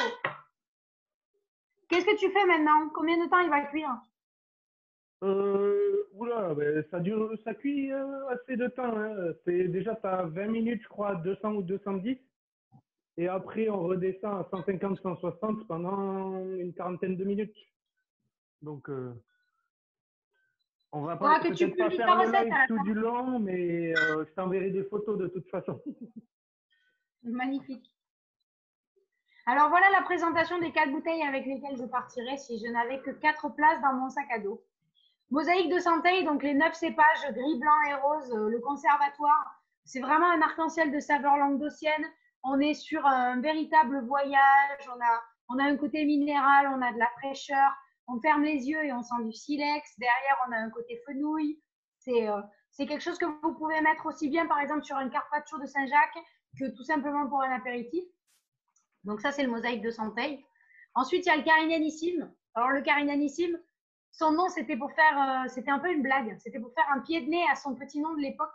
Qu'est-ce que tu fais maintenant? Combien de temps il va cuire? Oula, ben, ça cuit assez de temps. Hein. Déjà, tu as 20 minutes, je crois, 200 ou 210. Et après, on redescend à 150, 160 pendant une quarantaine de minutes. Donc, on va peut-être pas faire le live tout du long, mais je t'enverrai des photos de toute façon. Magnifique. Alors, voilà la présentation des 4 bouteilles avec lesquelles je partirais si je n'avais que 4 places dans mon sac à dos. Mosaïque de Santeil, donc les 9 cépages, gris, blanc et rose, le conservatoire. C'est vraiment un arc-en-ciel de saveurs languedociennes. On est sur un véritable voyage. On a un côté minéral, on a de la fraîcheur. On ferme les yeux et on sent du silex. Derrière, on a un côté fenouil. C'est quelque chose que vous pouvez mettre aussi bien, par exemple, sur un carpaccio de Saint-Jacques que tout simplement pour un apéritif. Donc ça, c'est le mosaïque de Santeil. Ensuite, il y a le Carignanissime. Alors, le Carignanissime, son nom, c'était un peu une blague. C'était pour faire un pied de nez à son petit nom de l'époque,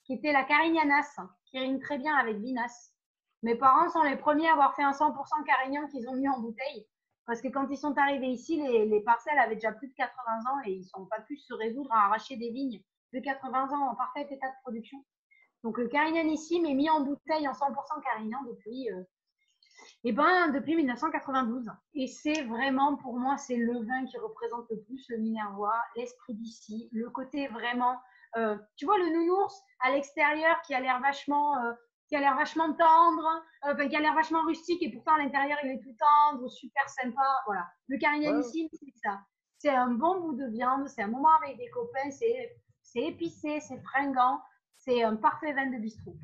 qui était la Carignanas, qui rime très bien avec Vinas. Mes parents sont les premiers à avoir fait un 100% Carignan qu'ils ont mis en bouteille. Parce que quand ils sont arrivés ici, les parcelles avaient déjà plus de 80 ans et ils n'ont pas pu se résoudre à arracher des vignes de 80 ans en parfait état de production. Donc le Carignanissime est mis en bouteille en 100% Carignan depuis 1992. Et c'est vraiment, pour moi, c'est le vin qui représente le plus le Minervois, l'esprit d'ici, le côté vraiment, tu vois, le nounours à l'extérieur qui a l'air vachement tendre, qui a l'air vachement rustique et pourtant à l'intérieur il est tout tendre, super sympa. Voilà. Le Carignanissime, c'est ça. C'est un bon bout de viande, c'est un moment avec des copains, c'est épicé, c'est fringant. C'est un parfait vin de bistrot.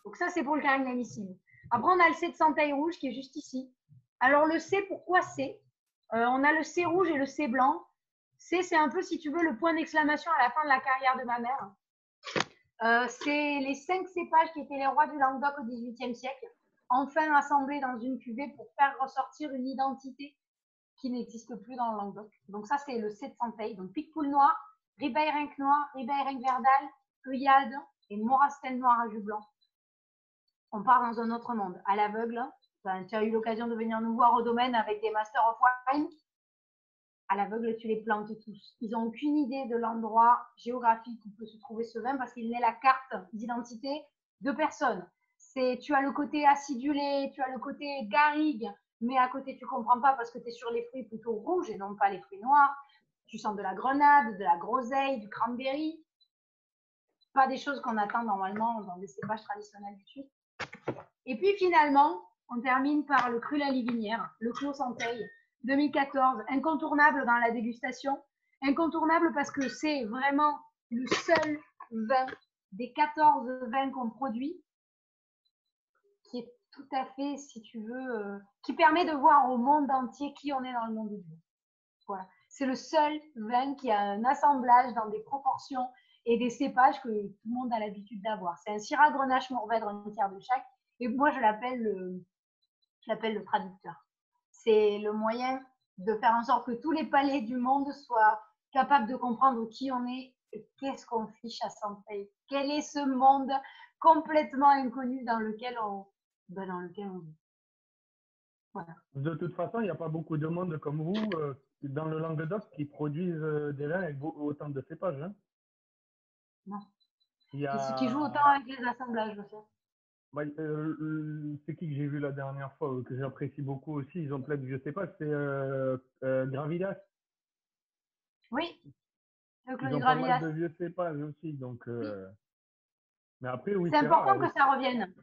Donc ça, c'est pour le Carignanissime. Après, on a le C de Santaille rouge qui est juste ici. Alors le C, pourquoi C? On a le C rouge et le C blanc. C, c'est un peu, si tu veux, le point d'exclamation à la fin de la carrière de ma mère. C'est les 5 cépages qui étaient les rois du Languedoc au XVIIIe siècle, enfin assemblés dans une cuvée pour faire ressortir une identité qui n'existe plus dans le Languedoc. Donc ça, c'est le C de Santaille. Donc Picpoul noir, Ribeyrenc noir, Ribeyrenc verdal, Œillade et Morastel noir à jus blanc. On part dans un autre monde, à l'aveugle. Enfin, tu as eu l'occasion de venir nous voir au domaine avec des Masters of Wine. À l'aveugle, tu les plantes tous. Ils n'ont aucune idée de l'endroit géographique où peut se trouver ce vin parce qu'il n'est la carte d'identité de personne. Tu as le côté acidulé, tu as le côté garrigue, mais à côté, tu ne comprends pas parce que tu es sur les fruits plutôt rouges et non pas les fruits noirs. Tu sens de la grenade, de la groseille, du cranberry. Pas des choses qu'on attend normalement dans des cépages traditionnels du Sud. Et puis finalement, on termine par le Cru la Livinière, le Clos Santaille, 2014, incontournable dans la dégustation. Incontournable parce que c'est vraiment le seul vin des 14 vins qu'on produit qui est tout à fait, si tu veux, qui permet de voir au monde entier qui on est dans le monde du vin. Voilà. C'est le seul vin qui a un assemblage dans des proportions et des cépages que tout le monde a l'habitude d'avoir. C'est un Syrah, Grenache, Mourvèdre, un tiers de chaque. Et moi, je l'appelle le traducteur. C'est le moyen de faire en sorte que tous les palais du monde soient capables de comprendre qui on est et qu'est-ce qu'on fiche à Santaille. Quel est ce monde complètement inconnu dans lequel on vit. Voilà. De toute façon, il n'y a pas beaucoup de monde comme vous dans le Languedoc qui produisent des vins avec autant de cépages. Hein. Non. Il y Qui joue autant a... avec les assemblages aussi. C'est qui que j'ai vu la dernière fois, que j'apprécie beaucoup aussi, ils ont plein de vieux cépages, c'est Gravidas. Oui, le Clos Ils du ont pas mal Gravidas. de vieux cépages aussi, donc... Oui. Mais après, oui, C'est c'est rare. important que ça revienne.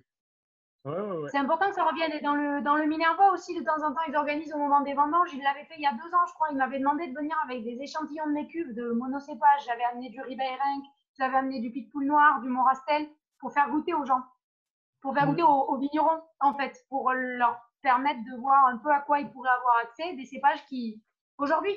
Ouais. C'est important que ça revienne. Et dans le Minervois aussi, de temps en temps, ils organisent au moment des vendanges. Ils l'avaient fait il y a 2 ans, je crois. Ils m'avaient demandé de venir avec des échantillons de mes cuves de monocépage. J'avais amené du Ribeyrenc, j'avais amené du Picpoul noir, du Morastel, pour faire goûter aux gens, pour faire goûter aux vignerons, en fait, pour leur permettre de voir un peu à quoi ils pourraient avoir accès. Des cépages qui, aujourd'hui,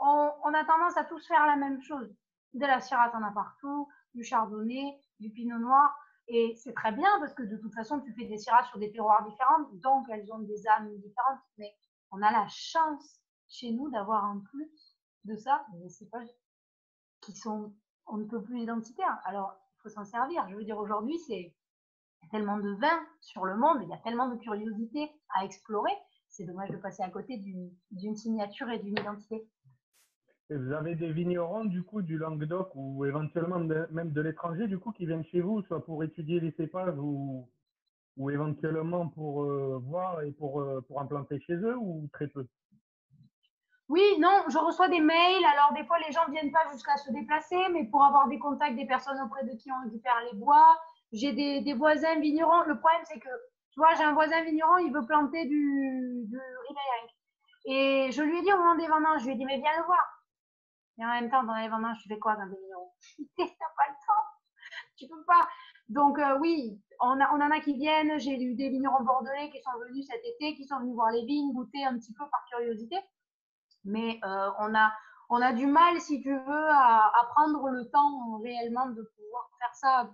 on a tendance à tous faire la même chose. De la Syrah, t'en as partout, du Chardonnay, du Pinot Noir. Et c'est très bien parce que de toute façon, tu fais des Syrahs sur des terroirs différents, donc elles ont des âmes différentes. Mais on a la chance chez nous d'avoir un plus de ça, des cépages qui sont on ne peut plus identitaires. Alors, il faut s'en servir. Je veux dire, aujourd'hui, il y a tellement de vins sur le monde, il y a tellement de curiosités à explorer. C'est dommage de passer à côté d'une signature et d'une identité. Et vous avez des vignerons du coup du Languedoc ou éventuellement même de l'étranger du coup qui viennent chez vous, soit pour étudier les cépages ou éventuellement pour voir et pour implanter chez eux ou très peu? Oui, non, je reçois des mails. Alors, des fois, les gens ne viennent pas jusqu'à se déplacer, mais pour avoir des contacts des personnes auprès de qui on récupère les bois. J'ai des voisins vignerons. Le problème, c'est que, tu vois, j'ai un voisin vigneron, il veut planter du Ribeyrenc. Et je lui ai dit au moment des vendanges, je lui ai dit, mais viens le voir. Et en même temps, pendant les vendanges, tu fais quoi dans des vignerons? T'as pas le temps. Tu peux pas. Donc, oui, on en a qui viennent. J'ai eu des vignerons bordelais qui sont venus cet été, qui sont venus voir les vignes, goûter un petit peu par curiosité. Mais on a du mal, si tu veux, à prendre le temps réellement de pouvoir faire ça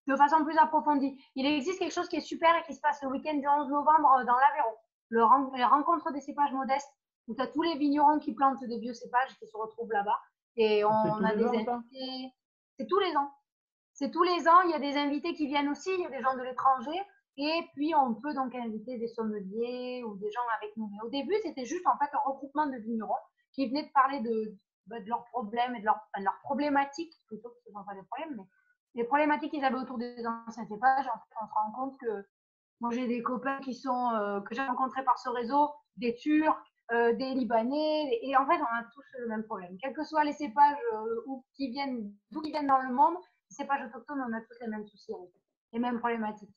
de façon plus approfondie. Il existe quelque chose qui est super et qui se passe le week-end du 11 novembre dans l'Aveyron. Les rencontres des cépages modestes, où tu as tous les vignerons qui plantent des vieux cépages qui se retrouvent là-bas. Et on a des invités. C'est tous les ans. C'est tous les ans, il y a des invités qui viennent aussi, il y a des gens de l'étranger. Et puis, on peut donc inviter des sommeliers ou des gens avec nous. Mais au début, c'était juste en fait un regroupement de vignerons qui venaient de parler de leurs problèmes et de leurs problématiques, plutôt que ce ne sont pas des problèmes, mais les problématiques qu'ils avaient autour des anciens cépages. En fait, on se rend compte que moi, j'ai des copains que j'ai rencontrés par ce réseau, des Turcs, des Libanais, et en fait, on a tous le même problème. Quels que soient les cépages d'où ils viennent dans le monde, les cépages autochtones, on a tous les mêmes soucis, les mêmes problématiques.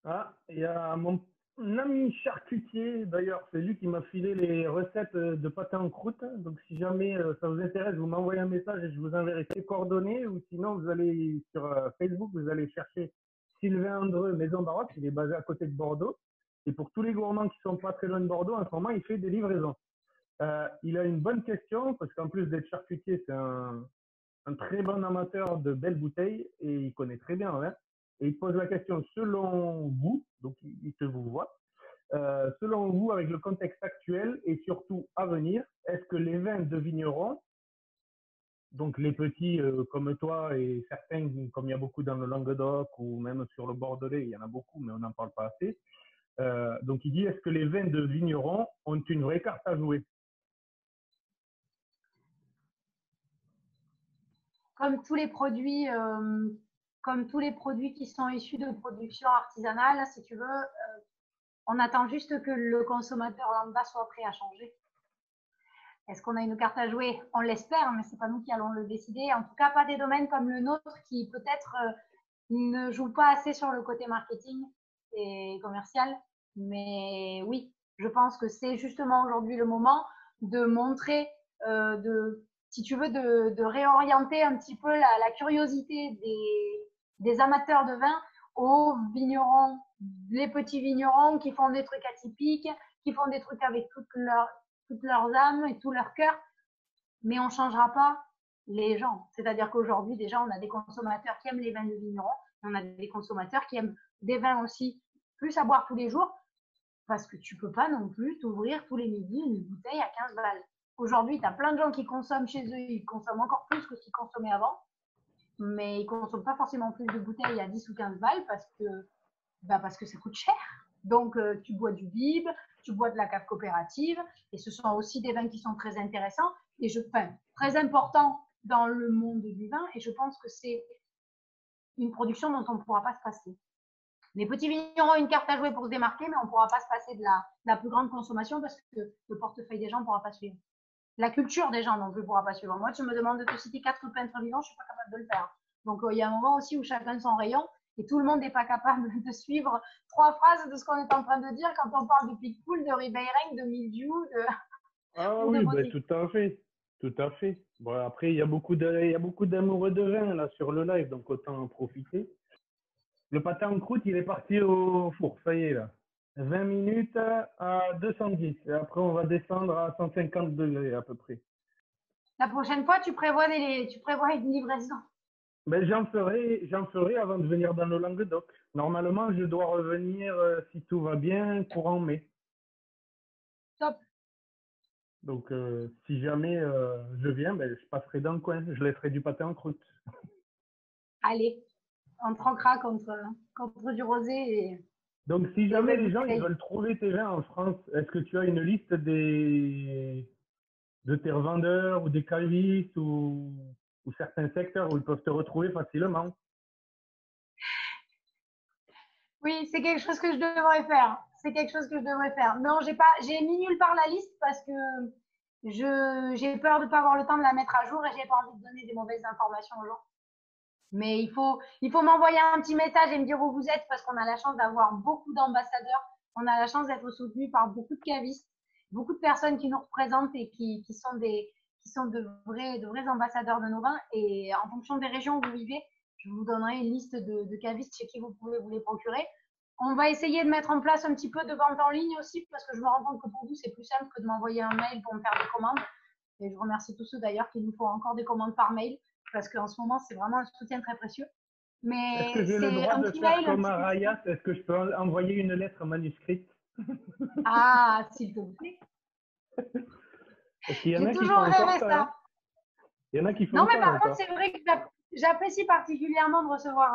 Ah, il y a mon un ami charcutier, d'ailleurs, c'est lui qui m'a filé les recettes de pâté en croûte. Donc, si jamais ça vous intéresse, vous m'envoyez un message et je vous enverrai ses coordonnées. Ou sinon, vous allez sur Facebook, vous allez chercher Sylvain Andreu, Maison Baroque. Il est basé à côté de Bordeaux. Et pour tous les gourmands qui sont pas très loin de Bordeaux, en ce moment, il fait des livraisons. Il a une bonne question, parce qu'en plus d'être charcutier, c'est un très bon amateur de belles bouteilles et il connaît très bien, hein. Et il pose la question selon vous, donc il te vous voit, selon vous, avec le contexte actuel et surtout à venir, est-ce que les vins de vignerons, donc les petits comme toi et certains, comme il y a beaucoup dans le Languedoc ou même sur le Bordelais, il y en a beaucoup, mais on n'en parle pas assez. Donc il dit, est-ce que les vins de vignerons ont une vraie carte à jouer? Comme tous les produits, comme tous les produits qui sont issus de production artisanale, si tu veux, on attend juste que le consommateur lambda soit prêt à changer. Est-ce qu'on a une carte à jouer? On l'espère, mais c'est pas nous qui allons le décider. En tout cas, pas des domaines comme le nôtre qui peut-être ne jouent pas assez sur le côté marketing et commercial. Mais oui, je pense que c'est justement aujourd'hui le moment de montrer, si tu veux, de réorienter un petit peu la curiosité des amateurs de vin aux vignerons, les petits vignerons qui font des trucs atypiques, qui font des trucs avec toutes leurs âmes et tout leur cœur, mais on ne changera pas les gens. C'est-à-dire qu'aujourd'hui, déjà, on a des consommateurs qui aiment les vins de vignerons, on a des consommateurs qui aiment des vins aussi plus à boire tous les jours, parce que tu peux pas non plus t'ouvrir tous les midis une bouteille à 15 balles. Aujourd'hui, tu as plein de gens qui consomment chez eux, ils consomment encore plus que ce qu'ils consommaient avant, mais ils ne consomment pas forcément plus de bouteilles à 10 ou 15 balles parce que ça coûte cher. Donc, tu bois du bib, tu bois de la cave coopérative, et ce sont aussi des vins qui sont très intéressants et très importants dans le monde du vin. Et je pense que c'est une production dont on ne pourra pas se passer. Les petits vignerons ont une carte à jouer pour se démarquer, mais on ne pourra pas se passer de la plus grande consommation parce que le portefeuille des gens ne pourra pas suivre. La culture des gens non plus ne pourra pas suivre. Moi, tu me demandes de te citer 4 peintres vivants, je ne suis pas capable de le faire. Donc, il y a un moment aussi où chacun son rayon et tout le monde n'est pas capable de suivre 3 phrases de ce qu'on est en train de dire quand on parle de Picpoul, de Ribeireng, de Mildiou, Ah de oui, ben, Montaigu. tout à fait. Tout à fait. Bon, après, il y a beaucoup d'amoureux de vin là sur le live, donc autant en profiter. Le pâté en croûte, il est parti au four, ça y est là. 20 minutes à 210. Et après, on va descendre à 150 degrés à peu près. La prochaine fois, tu prévois une livraison. Ben, j'en ferai avant de venir dans le Languedoc. Normalement, je dois revenir, si tout va bien, courant mai. Top. Donc, si jamais je viens, ben, je passerai dans le coin. Je laisserai du pâté en croûte. Allez, on tranquera contre du rosé Donc, si et une jamais belle les gens ils bouteille. veulent trouver tes vins en France, est-ce que tu as une liste de tes revendeurs ou des cavistes ou certains secteurs où ils peuvent te retrouver facilement? Oui, c'est quelque chose que je devrais faire. C'est quelque chose que je devrais faire. Non, j'ai mis nulle part la liste parce que j'ai peur de ne pas avoir le temps de la mettre à jour et j'ai pas envie de donner des mauvaises informations aux gens. Mais il faut m'envoyer un petit message et me dire où vous êtes parce qu'on a la chance d'avoir beaucoup d'ambassadeurs. On a la chance d'être soutenu par beaucoup de cavistes, beaucoup de personnes qui nous représentent et qui sont de vrais ambassadeurs de nos vins. Et en fonction des régions où vous vivez, je vous donnerai une liste de cavistes chez qui vous pouvez vous les procurer. On va essayer de mettre en place un petit peu de vente en ligne aussi parce que je me rends compte que pour vous, c'est plus simple que de m'envoyer un mail pour me faire des commandes. Et je remercie tous ceux d'ailleurs qui nous font encore des commandes par mail parce qu'en ce moment, c'est vraiment un soutien très précieux. Est-ce que Mais j'ai le c'est droit un de petit faire mail, un comme petit texto. Arayat? Est-ce que je peux envoyer une lettre manuscrite? Ah, s'il te plaît. Parce qu'il y en J'ai a qui toujours font encore rêvé ça, hein. ça. Il y en a qui Non, font mais ça par contre, encore. c'est vrai que j'apprécie particulièrement de recevoir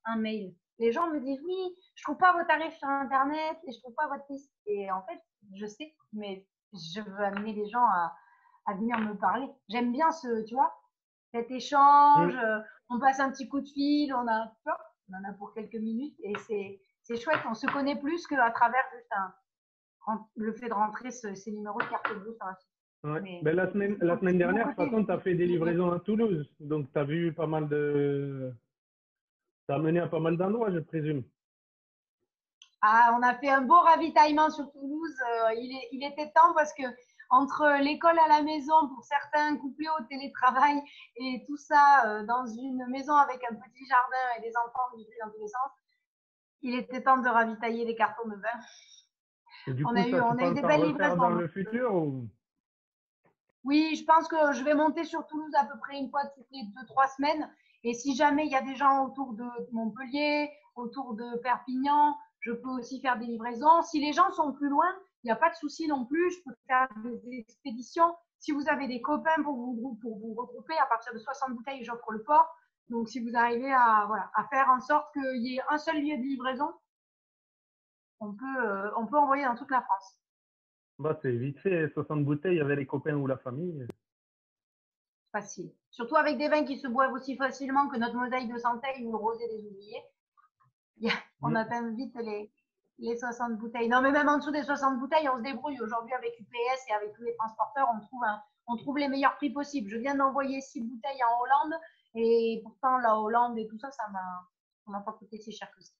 un mail. Les gens me disent oui, je trouve pas vos tarifs sur Internet et je trouve pas votre liste. Et en fait, je sais, mais je veux amener les gens à venir me parler. J'aime bien tu vois, cet échange. Mm. On passe un petit coup de fil, on en a pour quelques minutes et c'est chouette. On se connaît plus qu'à travers juste le fait de rentrer ces numéros de carte bleue sur la site. Ouais. Mais Ben, la semaine c'est mon dernière, de toute côté façon, tu as fait des geek. livraisons à Toulouse. Donc, tu as vu pas mal de. Ça a mené à pas mal d'endroits, je présume. Ah, on a fait un beau ravitaillement sur Toulouse. Il était temps parce que entre l'école à la maison pour certains, couplés au télétravail et tout ça dans une maison avec un petit jardin et des enfants qui crient dans tous les sens, il était temps de ravitailler les cartons de vin. Et du On coup, a eu, ça, tu on a eu penses des en belles refaire dans livraisons. le futur ou... Oui, je pense que je vais monter sur Toulouse à peu près une fois toutes les 2-3 semaines. Et si jamais il y a des gens autour de Montpellier, autour de Perpignan, je peux aussi faire des livraisons. Si les gens sont plus loin, il n'y a pas de souci non plus. Je peux faire des expéditions. Si vous avez des copains pour vous regrouper, à partir de 60 bouteilles, j'offre le port. Donc, si vous arrivez à, voilà, à faire en sorte qu'il y ait un seul lieu de livraison, on peut envoyer dans toute la France. Bah, c'est vite fait, 60 bouteilles avec les copains ou la famille. Facile. Surtout avec des vins qui se boivent aussi facilement que notre mosaïque de Santeil ou le rosé des oubliés. On atteint vite les 60 bouteilles. Non, mais même en dessous des 60 bouteilles, on se débrouille. Aujourd'hui, avec UPS et avec tous les transporteurs, on trouve les meilleurs prix possibles. Je viens d'envoyer 6 bouteilles en Hollande et pourtant, la Hollande et tout ça, ça m'a pas coûté si cher que ça.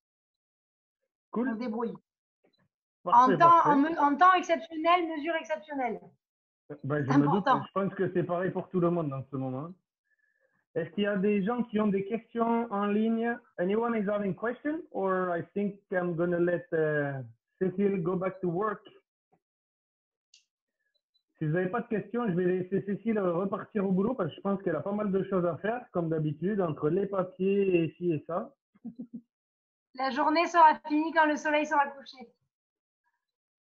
Cool. On se débrouille. Parfait, parfait. En temps exceptionnel, mesure exceptionnelle. Ben, je C'est me doute, important. je pense que c'est pareil pour tout le monde dans ce moment. Est-ce qu'il y a des gens qui ont des questions en ligne? Anyone is having questions? Or I think I'm gonna let Cécile go back to work. Si vous n'avez pas de questions, je vais laisser Cécile repartir au boulot parce que je pense qu'elle a pas mal de choses à faire, comme d'habitude, entre les papiers et ci et ça. La journée sera finie quand le soleil sera couché.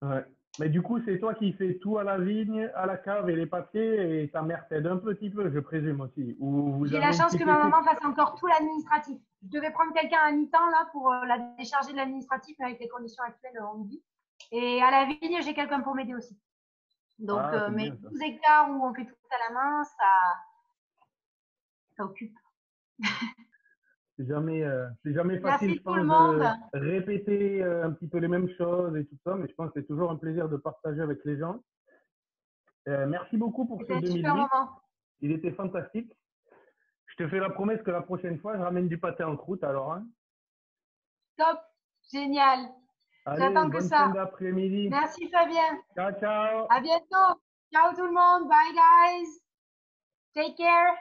Ouais. Mais du coup, c'est toi qui fais tout à la vigne, à la cave et les papiers et ta mère t'aide un petit peu, je présume aussi. Ou vous J'ai avez la une chance que petite ma équipe. maman fasse encore tout l'administratif. Je devais prendre quelqu'un à mi-temps là pour la décharger de l'administratif, mais avec les conditions actuelles, on oublie. Et à la vigne, j'ai quelqu'un pour m'aider aussi. Donc, Ah, c'est mes bien ça. 12 hectares où on fait tout à la main, ça occupe. C'est jamais facile, Merci je tout le pense, monde. de répéter un petit peu les mêmes choses et tout ça, mais je pense que c'est toujours un plaisir de partager avec les gens. Merci beaucoup pour ce C'était un super 2008. moment. Il était fantastique. Je te fais la promesse que la prochaine fois, je ramène du pâté en croûte alors. Hein. Top. Génial. Allez, J'attends que bonne fin ça. d'après-midi. Merci Fabien. Ciao, ciao. À bientôt. Ciao tout le monde. Bye guys. Take care.